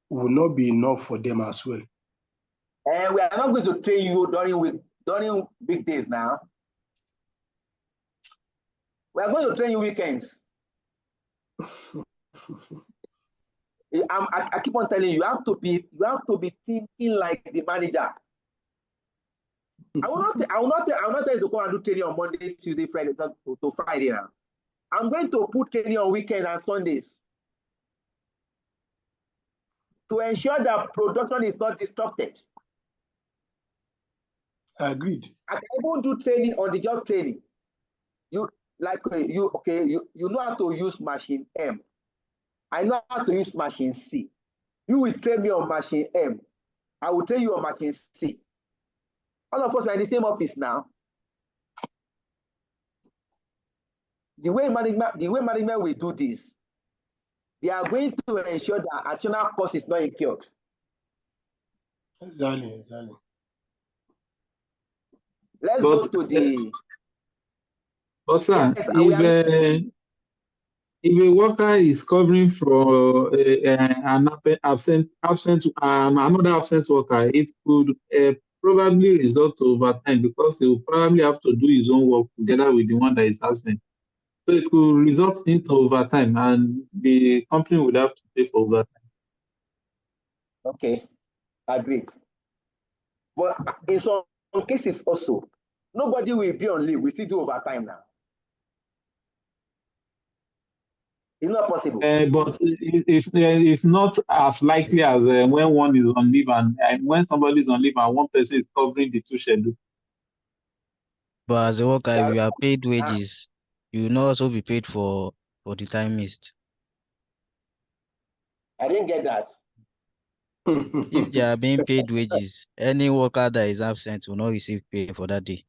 will not be enough for them as well. And we are not going to train you during big days now. We are going to train you weekends. I keep on telling you, you have to be thinking like the manager. I will not tell you to come and do training on Monday, Tuesday, Friday to Friday now. I'm going to put training on weekends and Sundays to ensure that production is not disrupted. Agreed. I can even do training on the job training. You know how to use machine M. I know how to use machine C. You will train me on machine M. I will train you on machine C. All of us are in the same office now. The way management will do this, they are going to ensure that additional cost is not incurred. Exactly. Let's go to the. But sir, Yes, if a worker is covering for another absent worker, it could probably result to overtime because he will probably have to do his own work together with the one that is absent. So it could result into overtime, and the company would have to pay for overtime. Okay, agreed. But in some cases also, nobody will be on leave. We still do overtime now. It's not possible. But it's not as likely as when one is on leave and when somebody is on leave and one person is covering the two schedules. But as a worker, if you are paid wages, you will not also be paid for the time missed. I didn't get that. If they are being paid wages, any worker that is absent will not receive pay for that day.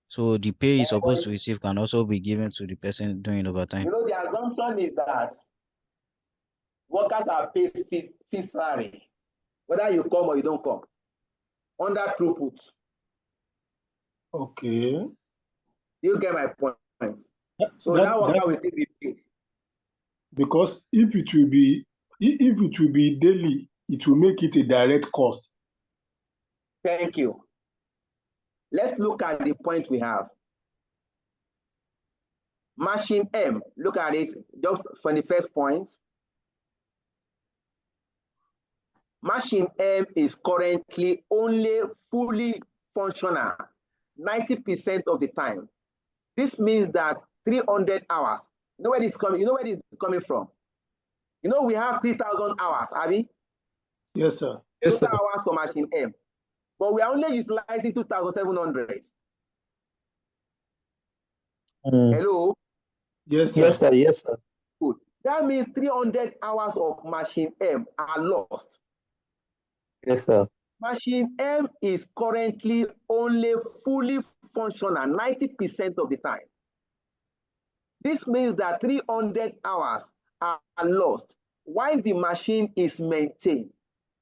So the pay he's supposed to receive can also be given to the person doing overtime. You know, the assumption is that workers are paid fixed salary, whether you come or you don't come, under throughput. Okay. You get my point. So that worker will still be paid. Because if it will be daily, it will make it a direct cost. Thank you. Let's look at the point we have. Machine M, look at it just from the first point. Machine M is currently only fully functional 90% of the time. This means that 300 hours. You know where this is coming? You know where this is coming from? You know we have 3,000 hours, Abby? Yes, sir. Yes, sir. Total hours for machine M. But we are only utilizing 2,700. Hello? Yes, sir. Yes, sir. Yes, sir. Good. That means 300 hours of machine M are lost. Yes, sir. Machine M is currently only fully functional 90% of the time. This means that 300 hours are lost while the machine is maintained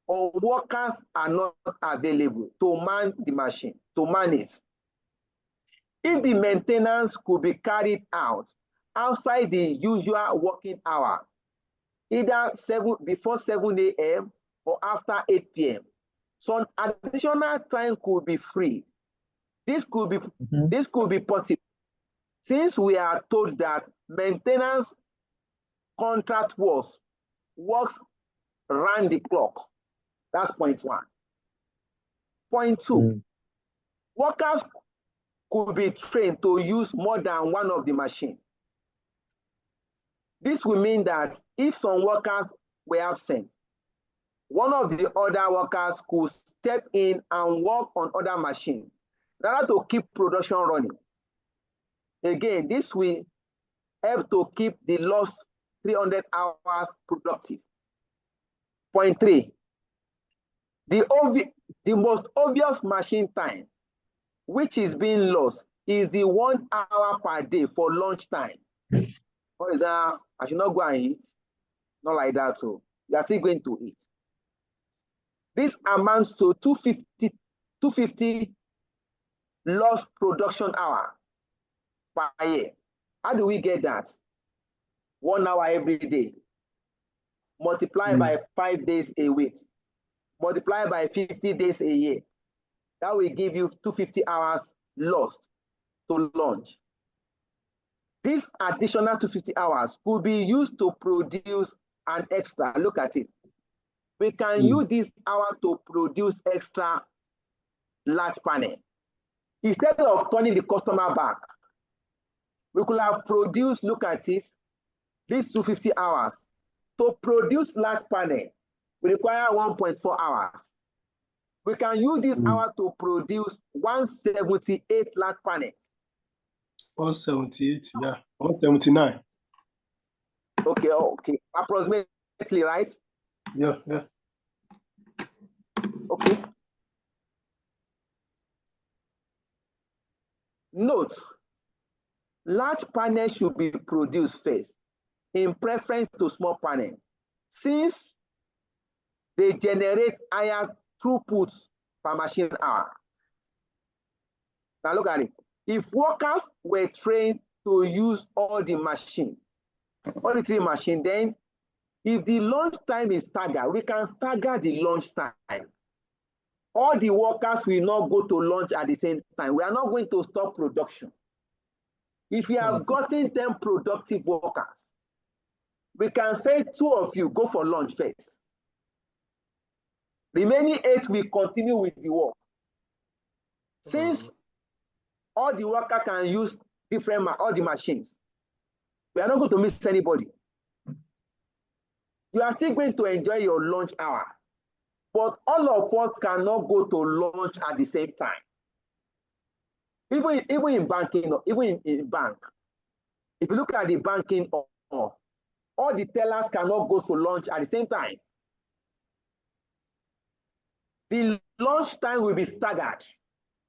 or workers are not available to man the machine, to man it. If the maintenance could be carried out outside the usual working hour, either before 7 a.m. or after 8 p.m., some additional time could be free. This could be possible Since we are told that maintenance contract works round the clock, that's point one. Point two, workers could be trained to use more than one of the machines. This will mean that if some workers were absent, one of the other workers could step in and work on other machines in order to keep production running. Again, this will help to keep the lost 300 hours productive. Point three, the most obvious machine time which is being lost is the 1 hour per day for lunch time. For example, I should not go and eat. Not like that. So you are still going to eat. This amounts to 250 lost production hour per year. How do we get that? 1 hour every day. Multiply by 5 days a week. Multiply by 50 days a year. That will give you 250 hours lost to lunch. This additional 250 hours could be used to produce an extra. Look at it. We can use this hour to produce extra large panel. Instead of turning the customer back, we could have produced, look at it, these 250 hours. To produce large panel, we require 1.4 hours. We can use this hour to produce 178 large panels. 178, yeah. 179. Okay. Approximately, right? Yeah. Okay. Note, large panels should be produced first, in preference to small panels, since they generate higher throughput per machine hour. Now look at it. If workers were trained to use all the three machines, then if the lunch time is staggered, we can stagger the lunch time. All the workers will not go to lunch at the same time. We are not going to stop production. If we have gotten 10 productive workers, we can say 2 of you go for lunch first. Remaining 8 will continue with the work. Since all the worker can use all the machines, we are not going to miss anybody. You are still going to enjoy your lunch hour, but all of us cannot go to lunch at the same time. Even in banking, even in bank, if you look at the banking, all the tellers cannot go for lunch at the same time. The lunch time will be staggered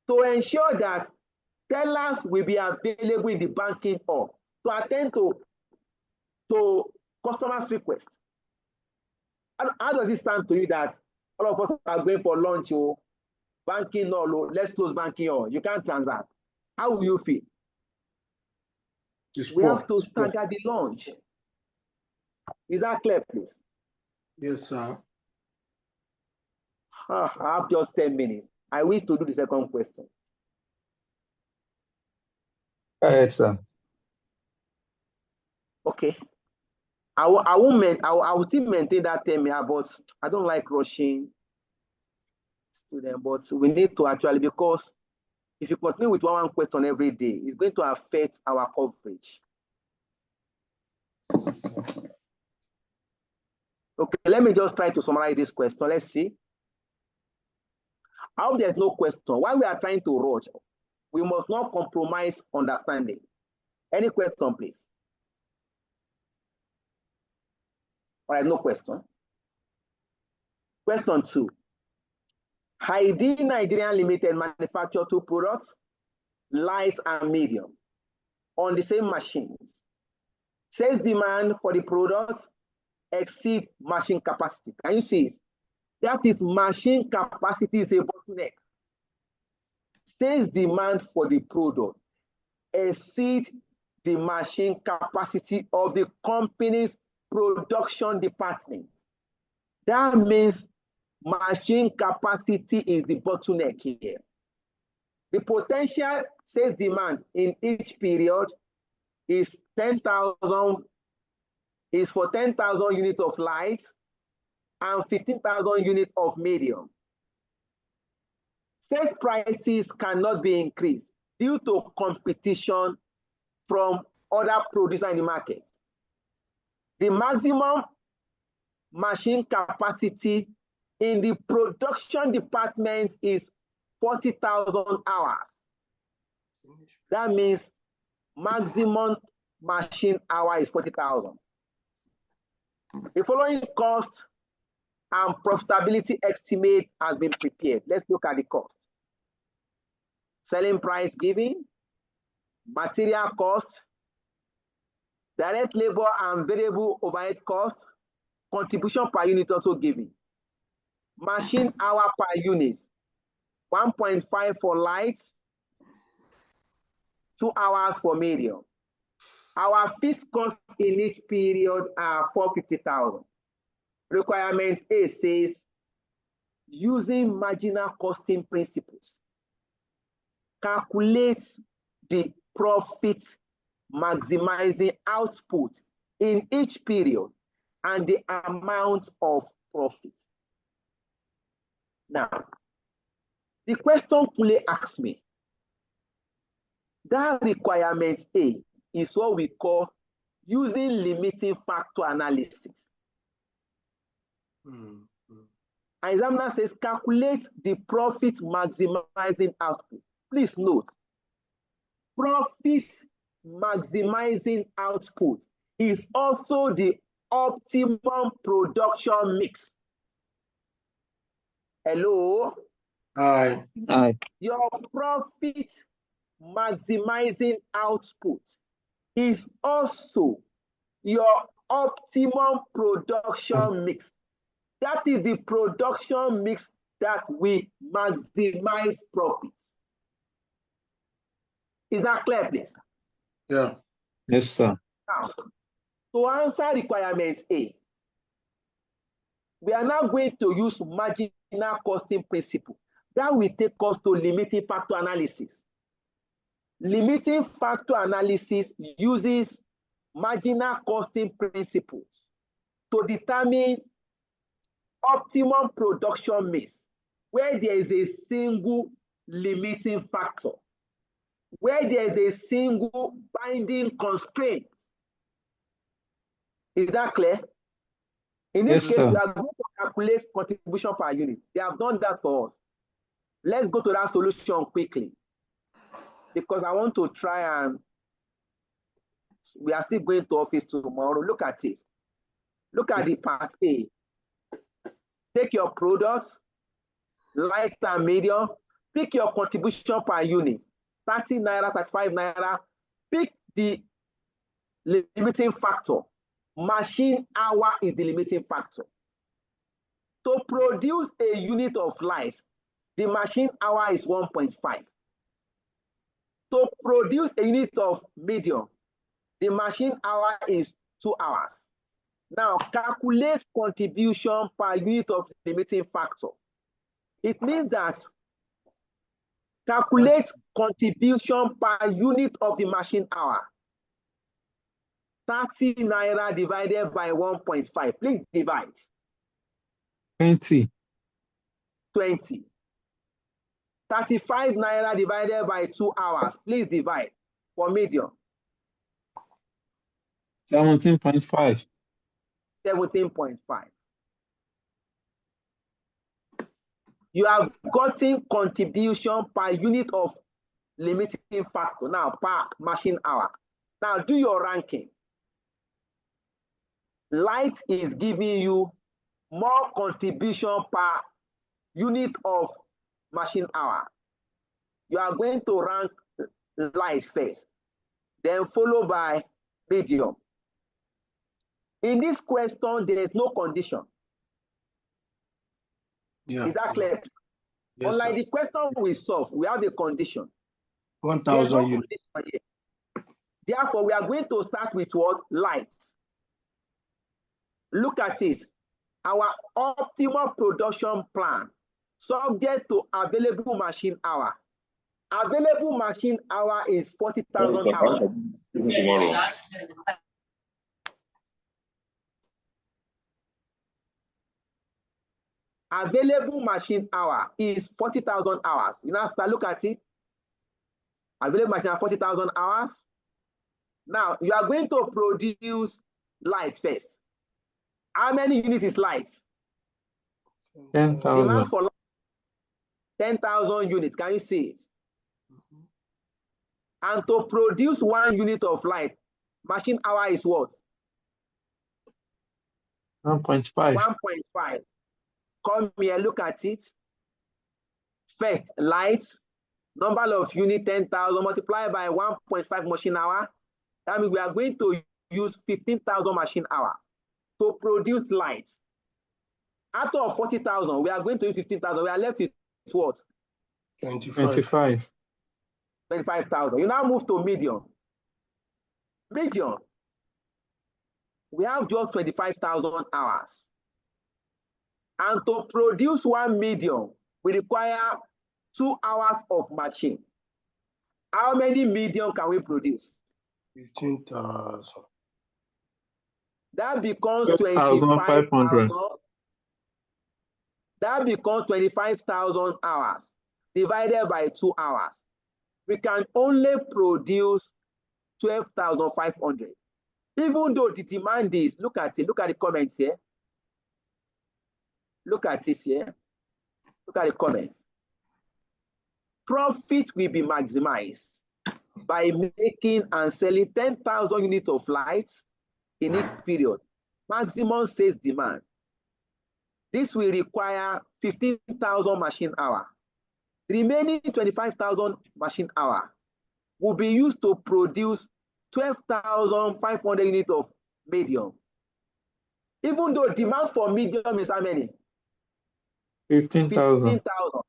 to ensure that tellers will be available in the banking hall to attend to customers' requests. How does it stand to you that all of us are going for lunch, banking hall, let's close banking hall, you can't transact? How will you feel? We have to stagger the lunch. Is that clear, please? Yes, sir. I have just 10 minutes. I wish to do the second question. Go ahead, sir. Okay. I will still maintain that 10 minutes, but I don't like rushing students. But we need to actually, because if you continue with one question every day, it's going to affect our coverage. Okay, let me just try to summarize this question. Let's see. How there's no question, while we are trying to rush, we must not compromise understanding. Any question, please? All right, no question. Question 2. Heidi Nigeria Limited manufacture 2 products, light and medium, on the same machines. Sales demand for the products exceed machine capacity. Can you see it? That is, machine capacity is a bottleneck. Sales demand for the product exceed the machine capacity of the company's production department. That means machine capacity is the bottleneck here. The potential sales demand in each period is 10,000 is for 10,000 units of light and 15,000 units of medium. Sales prices cannot be increased due to competition from other producers in the market. The maximum machine capacity in the production department is 40,000 hours. That means maximum machine hour is 40,000. The following cost and profitability estimate has been prepared. Let's look at the cost. Selling price given, material cost, direct labor and variable overhead cost, contribution per unit also given. Machine hour per unit, 1.5 for light, 2 hours for medium. Our fixed cost in each period are 450,000. Requirement A says, using marginal costing principles, calculate the profit maximizing output in each period and the amount of profit. Now, the question Kule asks me, that requirement A is what we call using limiting factor analysis. Examiner says calculate the profit maximizing output. Please note, profit maximizing output is also the optimum production mix. Hello? Aye. Aye. Your profit maximizing output is also your optimum production mix. That is the production mix that will maximize profits. Is that clear, please? Yeah. Yes, sir. Now, to answer requirement A, we are now going to use marginal costing principle. That will take us to limiting factor analysis. Limiting factor analysis uses marginal costing principles to determine optimum production mix where there is a single limiting factor, where there is a single binding constraint. Is that clear? In this Yes, case, sir. we are going to calculate contribution per unit. They have done that for us. Let's go to that solution quickly, because I want to try and we are still going to office tomorrow. Look at this. Look at the part A. Take your products, light and medium, pick your contribution per unit, 30 naira, 35 naira, pick the limiting factor. Machine hour is the limiting factor. To produce a unit of light, the machine hour is 1.5. To produce a unit of medium, the machine hour is 2 hours. Now, calculate contribution per unit of limiting factor. It means that calculate contribution per unit of the machine hour. 30 naira divided by 1.5. Please divide. 20. 20. 35 naira divided by 2 hours. Please divide for medium. 17.5. 17.5. You have gotten contribution per unit of limiting factor now per machine hour. Now do your ranking. Light is giving you more contribution per unit of machine hour. You are going to rank light first, then followed by medium. In this question, there is no condition. Yeah. Is that clear? Yes, Unlike sir. the question we solve, we have a condition. 1,000 units. Therefore, we are going to start with what? Light. Look at it. Our optimal production plan, subject to available machine hour Available machine hour is 40,000 hours. Tomorrow. Available machine hour is 40,000 hours. You now have to look at it. Available machine hour 40,000 hours. Now you are going to produce light first. How many units is light? 10,000. Demand for light, 10,000 units. Can you see it? And to produce 1 unit of light, machine hour is what? 1.5. 1.5. Come here, look at it. First, light, number of unit 10,000 multiplied by 1.5 machine hour. That means we are going to use 15,000 machine hour to produce light. Out of 40,000, we are going to use 15,000. We are left with what? 25. 25,000. You now move to medium. Medium. We have just 25,000 hours. And to produce 1 medium, we require 2 hours of machine. How many medium can we produce? 15,000. That becomes 12,500. 25,000. That becomes 25,000 hours divided by 2 hours. We can only produce 12,500. Even though the demand is, look at it, look at the comments here. Look at this here. Look at the comments. Profit will be maximized by making and selling 10,000 units of lights in each period. Maximum sales demand. This will require 15,000 machine hour. The remaining 25,000 machine hour will be used to produce 12,500 units of medium. Even though demand for medium is how many? 15,000. 15,000.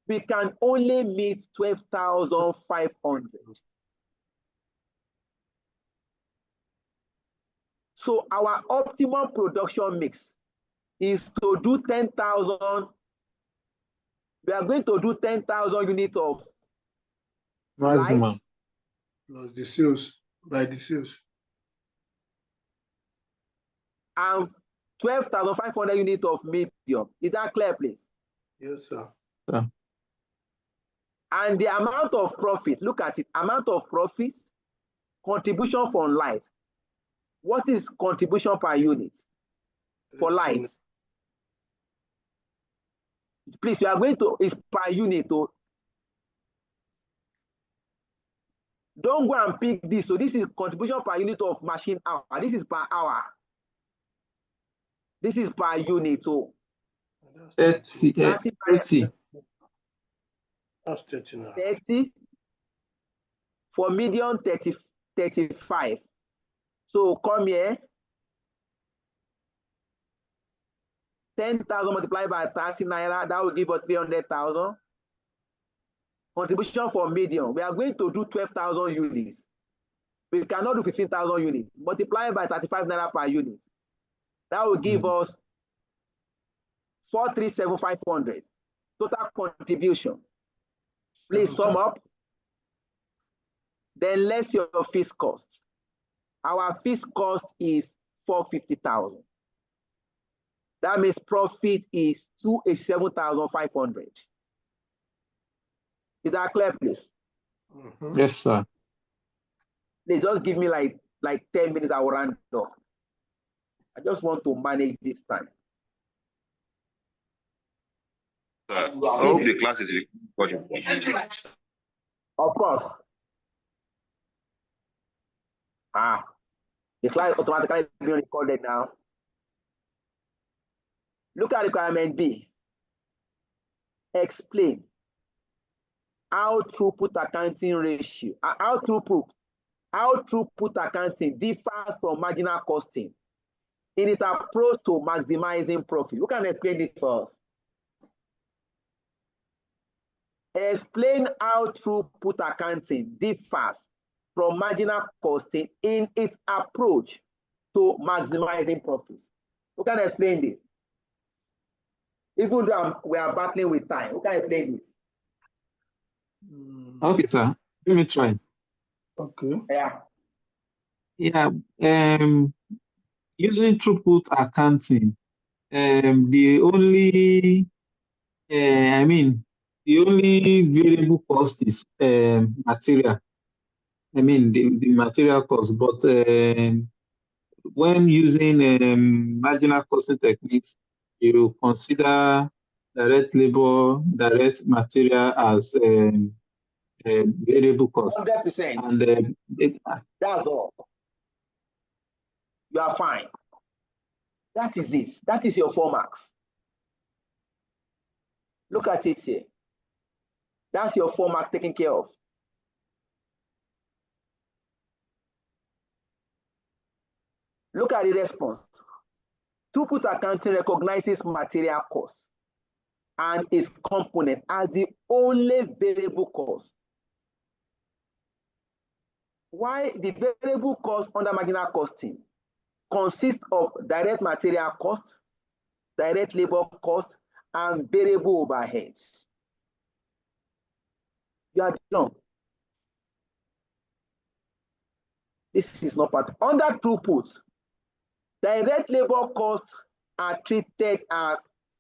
We can only meet 12,500. So our optimum production mix is to do 10,000. We are going to do 10,000 units of Maximum. lights Plus the sales, by the sales. and 12,500 units of medium. Is that clear, please? Yes, sir. Yeah. And the amount of profit, look at it, amount of profit, contribution from light. What is contribution per unit for light? Please, you are going to, it's per unit. Oh. Don't go and pick this. So this is contribution per unit of machine hour. This is per hour. This is per unit. So 30. That's 30 now. 30. For medium, 30, 35. So come here. 10,000 multiplied by 30 naira, that will give us 300,000. Contribution for medium, we are going to do 12,000 units. We cannot do 15,000 units. Multiply by 35 naira per unit. That will give us 437,500. Total contribution. Please sum up. Then less your fixed cost. Our fixed cost is 450,000. That means profit is 287,500. Is that clear, please? Yes, sir. Please just give me like 10 minutes, I will round up. I just want to manage this time. I hope the class is recording. Of course. The class is automatically being recorded now. Look at requirement B. Explain how throughput accounting ratio, how throughput accounting differs from marginal costing in its approach to maximizing profit. Who can explain this for us? Explain how throughput accounting differs from marginal costing in its approach to maximizing profits. Who can explain this? Even though we are battling with time, who can explain this? Okay, sir. Let me try. Okay. Yeah. Yeah. Using throughput accounting, the only the only variable cost is material. I mean, the material cost. But when using marginal costing techniques, you consider direct labor, direct material as variable cost. 100%. And That's all. You are fine. That is it. That is your 4 marks. Look at it here. That's your 4 marks taken care of. Look at the response. Throughput accounting recognizes material cost and its component as the only variable cost. Why the variable cost under marginal costing consists of direct material cost, direct labor cost, and variable overheads. You are done. This is not part. Under throughput, direct labor costs are treated as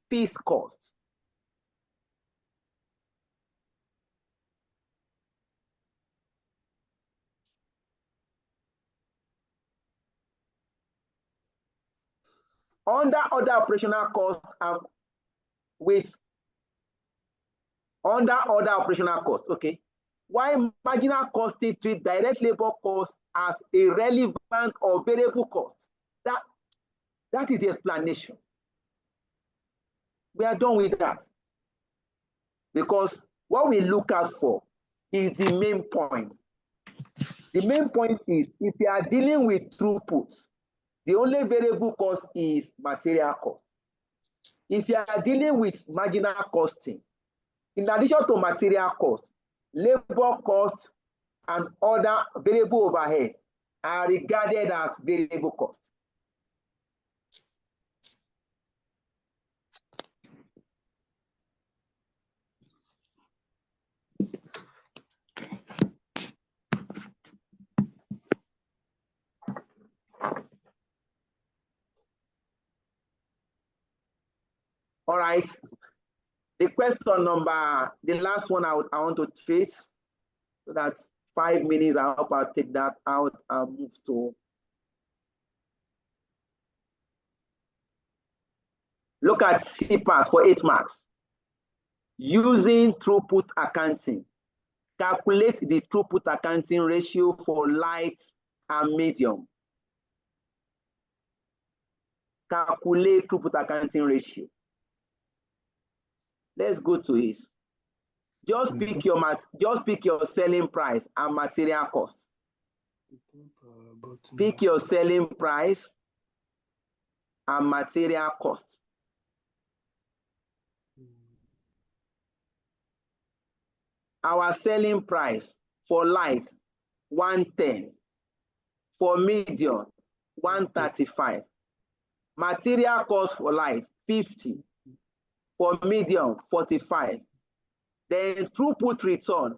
fixed costs. Under other operational costs under other operational costs, okay. Why marginal costing treat direct labor costs as irrelevant or variable costs? That is the explanation. We are done with that. Because what we look out for is the main point. The main point is if you are dealing with throughput, the only variable cost is material cost. If you are dealing with marginal costing, in addition to material cost, labor cost and other variable overhead are regarded as variable cost. All right. The question number, the last one I want to trace, so that 5 minutes, I hope I'll take that out and move to. Look at CPAS for 8 marks. Using throughput accounting, calculate the throughput accounting ratio for light and medium. Calculate throughput accounting ratio. Let's go to it. Just pick your selling price and material cost. Pick your selling price and material cost. Our selling price for light 110, for medium 135. Material cost for light 50, for medium 45. Then throughput return,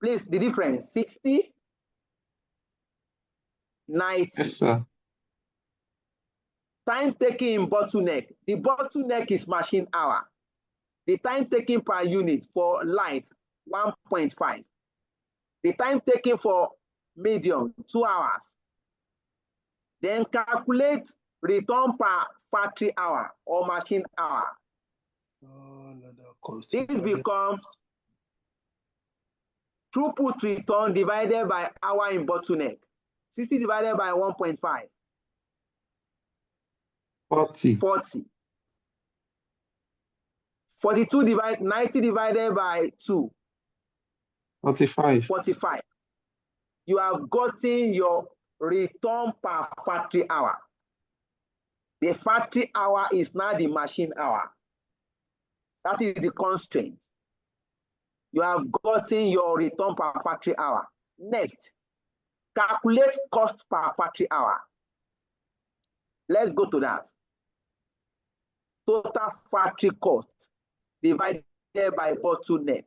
please, the difference 60, 90. yes, sir. Time taken in bottleneck. The bottleneck is machine hour. The time taken per unit for light 1.5. The time taken for medium 2 hours. Then calculate return per factory hour or machine hour. This becomes throughput return divided by hour in bottleneck. 60 divided by 1.5. 40. 42 90 divided by 2. 45. You have gotten your return per factory hour. The factory hour is now the machine hour. That is the constraint. You have gotten your return per factory hour. Next, calculate cost per factory hour. Let's go to that. Total factory cost divided by bottleneck.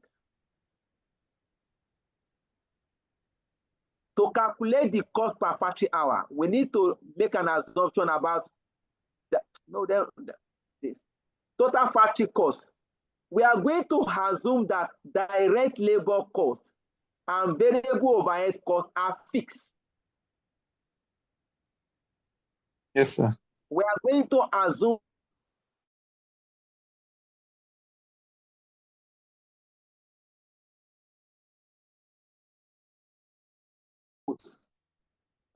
To calculate the cost per factory hour, we need to make an assumption about this total factory cost. We are going to assume that direct labor cost and variable overhead costs are fixed. Yes, sir. We are going to assume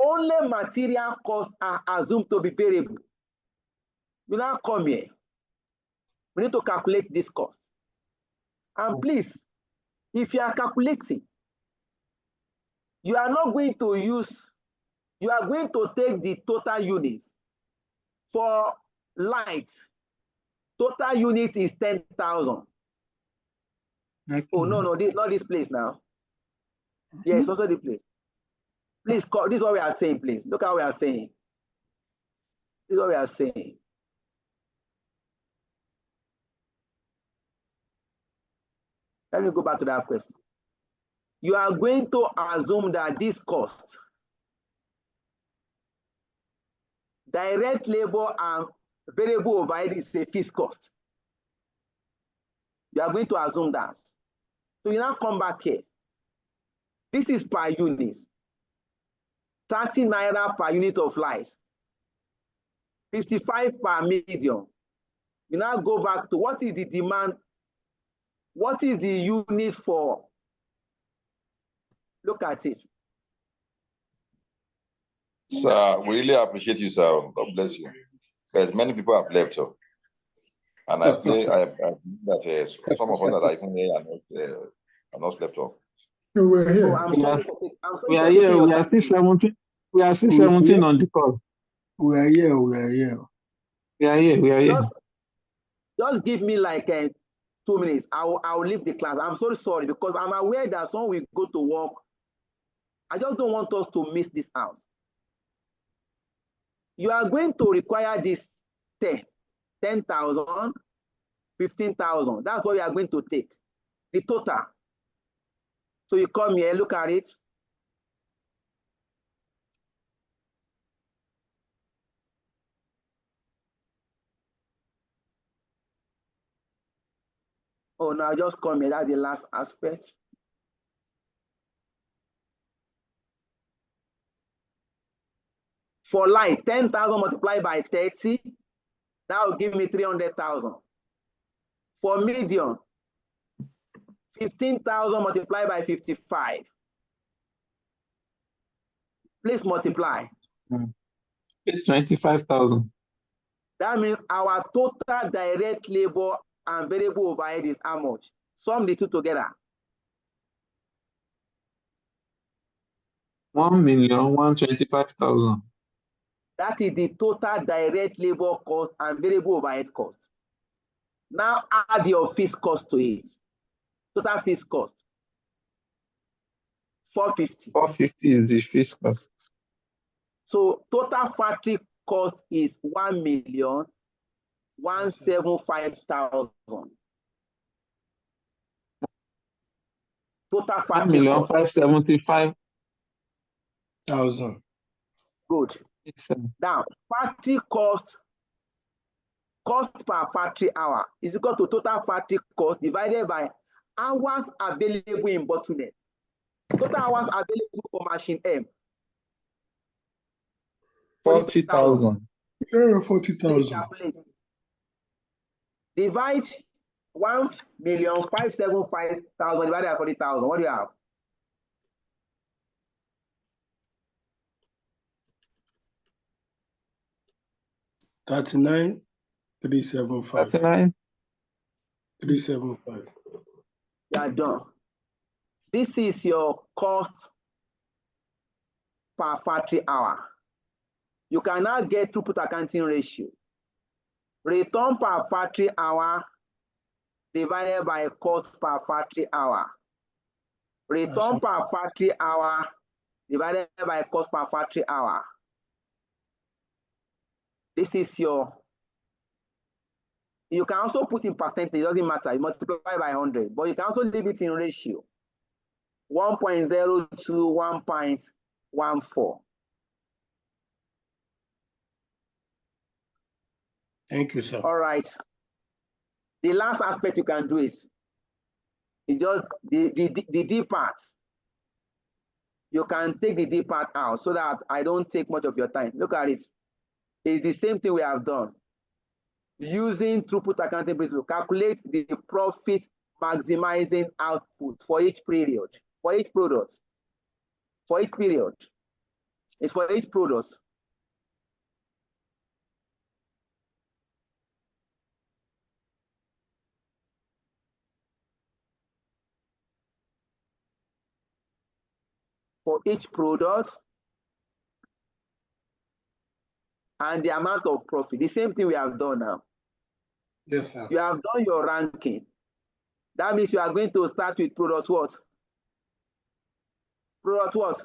only material costs are assumed to be variable. You now come here. We need to calculate this cost. And please, if you are calculating, you are not going to use, you are going to take the total units. For light, total unit is 10,000. Okay. Oh, no, this, not this place now. Yes, also the place. Please, this is what we are saying, please. Look how we are saying. This is what we are saying. Let me go back to that question. You are going to assume that this cost, direct labor and variable overhead is a fixed cost. You are going to assume that. So you now come back here. This is per unit. 30 naira per unit of light. 55 per medium. You now go back to what is the demand? What is the unit for? Look at it. Sir, we really appreciate you, sir. God bless you. Because many people have left, and I believe that some of us that are even here are not slept off. No, we're here. Oh, I'm sorry. We are here. We are still 17. We are still 17 on the call. We are here. We are here. We are here. We are here. Just give me like 2 minutes. I'll leave the class. I'm so sorry because I'm aware that some will go to work. I just don't want us to miss this out. You are going to require this 10,000, 15,000. That's what you are going to take. The total. So you come here, look at it. Oh, now just come here. That's the last aspect. For light, 10,000 multiplied by 30, that will give me 300,000. For medium, 15,000 multiplied by 55. Please multiply. It's 25,000. That means our total direct labor and variable overhead is how much? Sum the two together. 1,125,000. That is the total direct labor cost and variable overhead cost. Now add your fixed cost to it. Total fixed cost. 450. 450 is the fixed cost. So total factory cost is 1,175,000. Total factory cost. 1,575,000. Good. Yes, now, factory cost per factory hour is equal to total factory cost divided by hours available in bottleneck. Total hours available for machine M. 40,000. Yeah, 40,000. Divide 1,575,000 divided by 40,000. What do you have? $39,375. 375. You are done. This is your cost per factory hour. You can now get throughput accounting ratio. Return per factory hour divided by cost per factory hour. Return per factory hour divided by cost per factory hour. This is your, you can also put in percentage, it doesn't matter, you multiply by 100, but you can also leave it in ratio. 1.02, 14. Thank you, sir. All right. The last aspect you can do is just the D part. You can take the D part out so that I don't take much of your time. Look at it. It's the same thing we have done. Using throughput accounting principle, calculate the profit maximizing output for each period, for each product, for each period. It's for each product. For each product and the amount of profit. The same thing we have done now. Yes, sir. You have done your ranking. That means you are going to start with product what? Product what?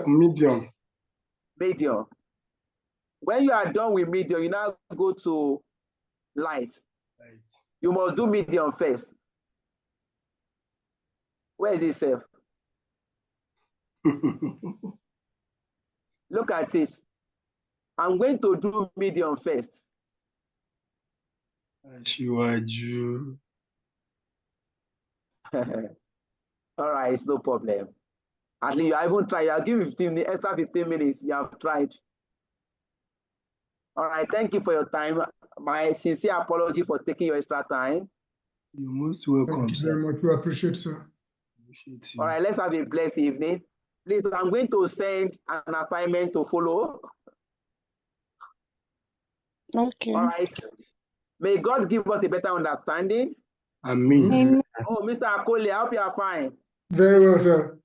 Medium. Medium. When you are done with medium, you now go to light. Right. You must do medium first. Where is it, Seth? Look at it. I'm going to do medium first. Shiwaju. All right, it's no problem. At least you haven't tried. I'll give you the extra 15 minutes. You have tried. All right, thank you for your time. My sincere apology for taking your extra time. You're most welcome, Thank you very much. We appreciate, sir. Appreciate you. All right, let's have a blessed evening. Please, I'm going to send an assignment to follow. Okay. All right. May God give us a better understanding. Amen. Oh, Mr. Akole, I hope you are fine. Very well, sir.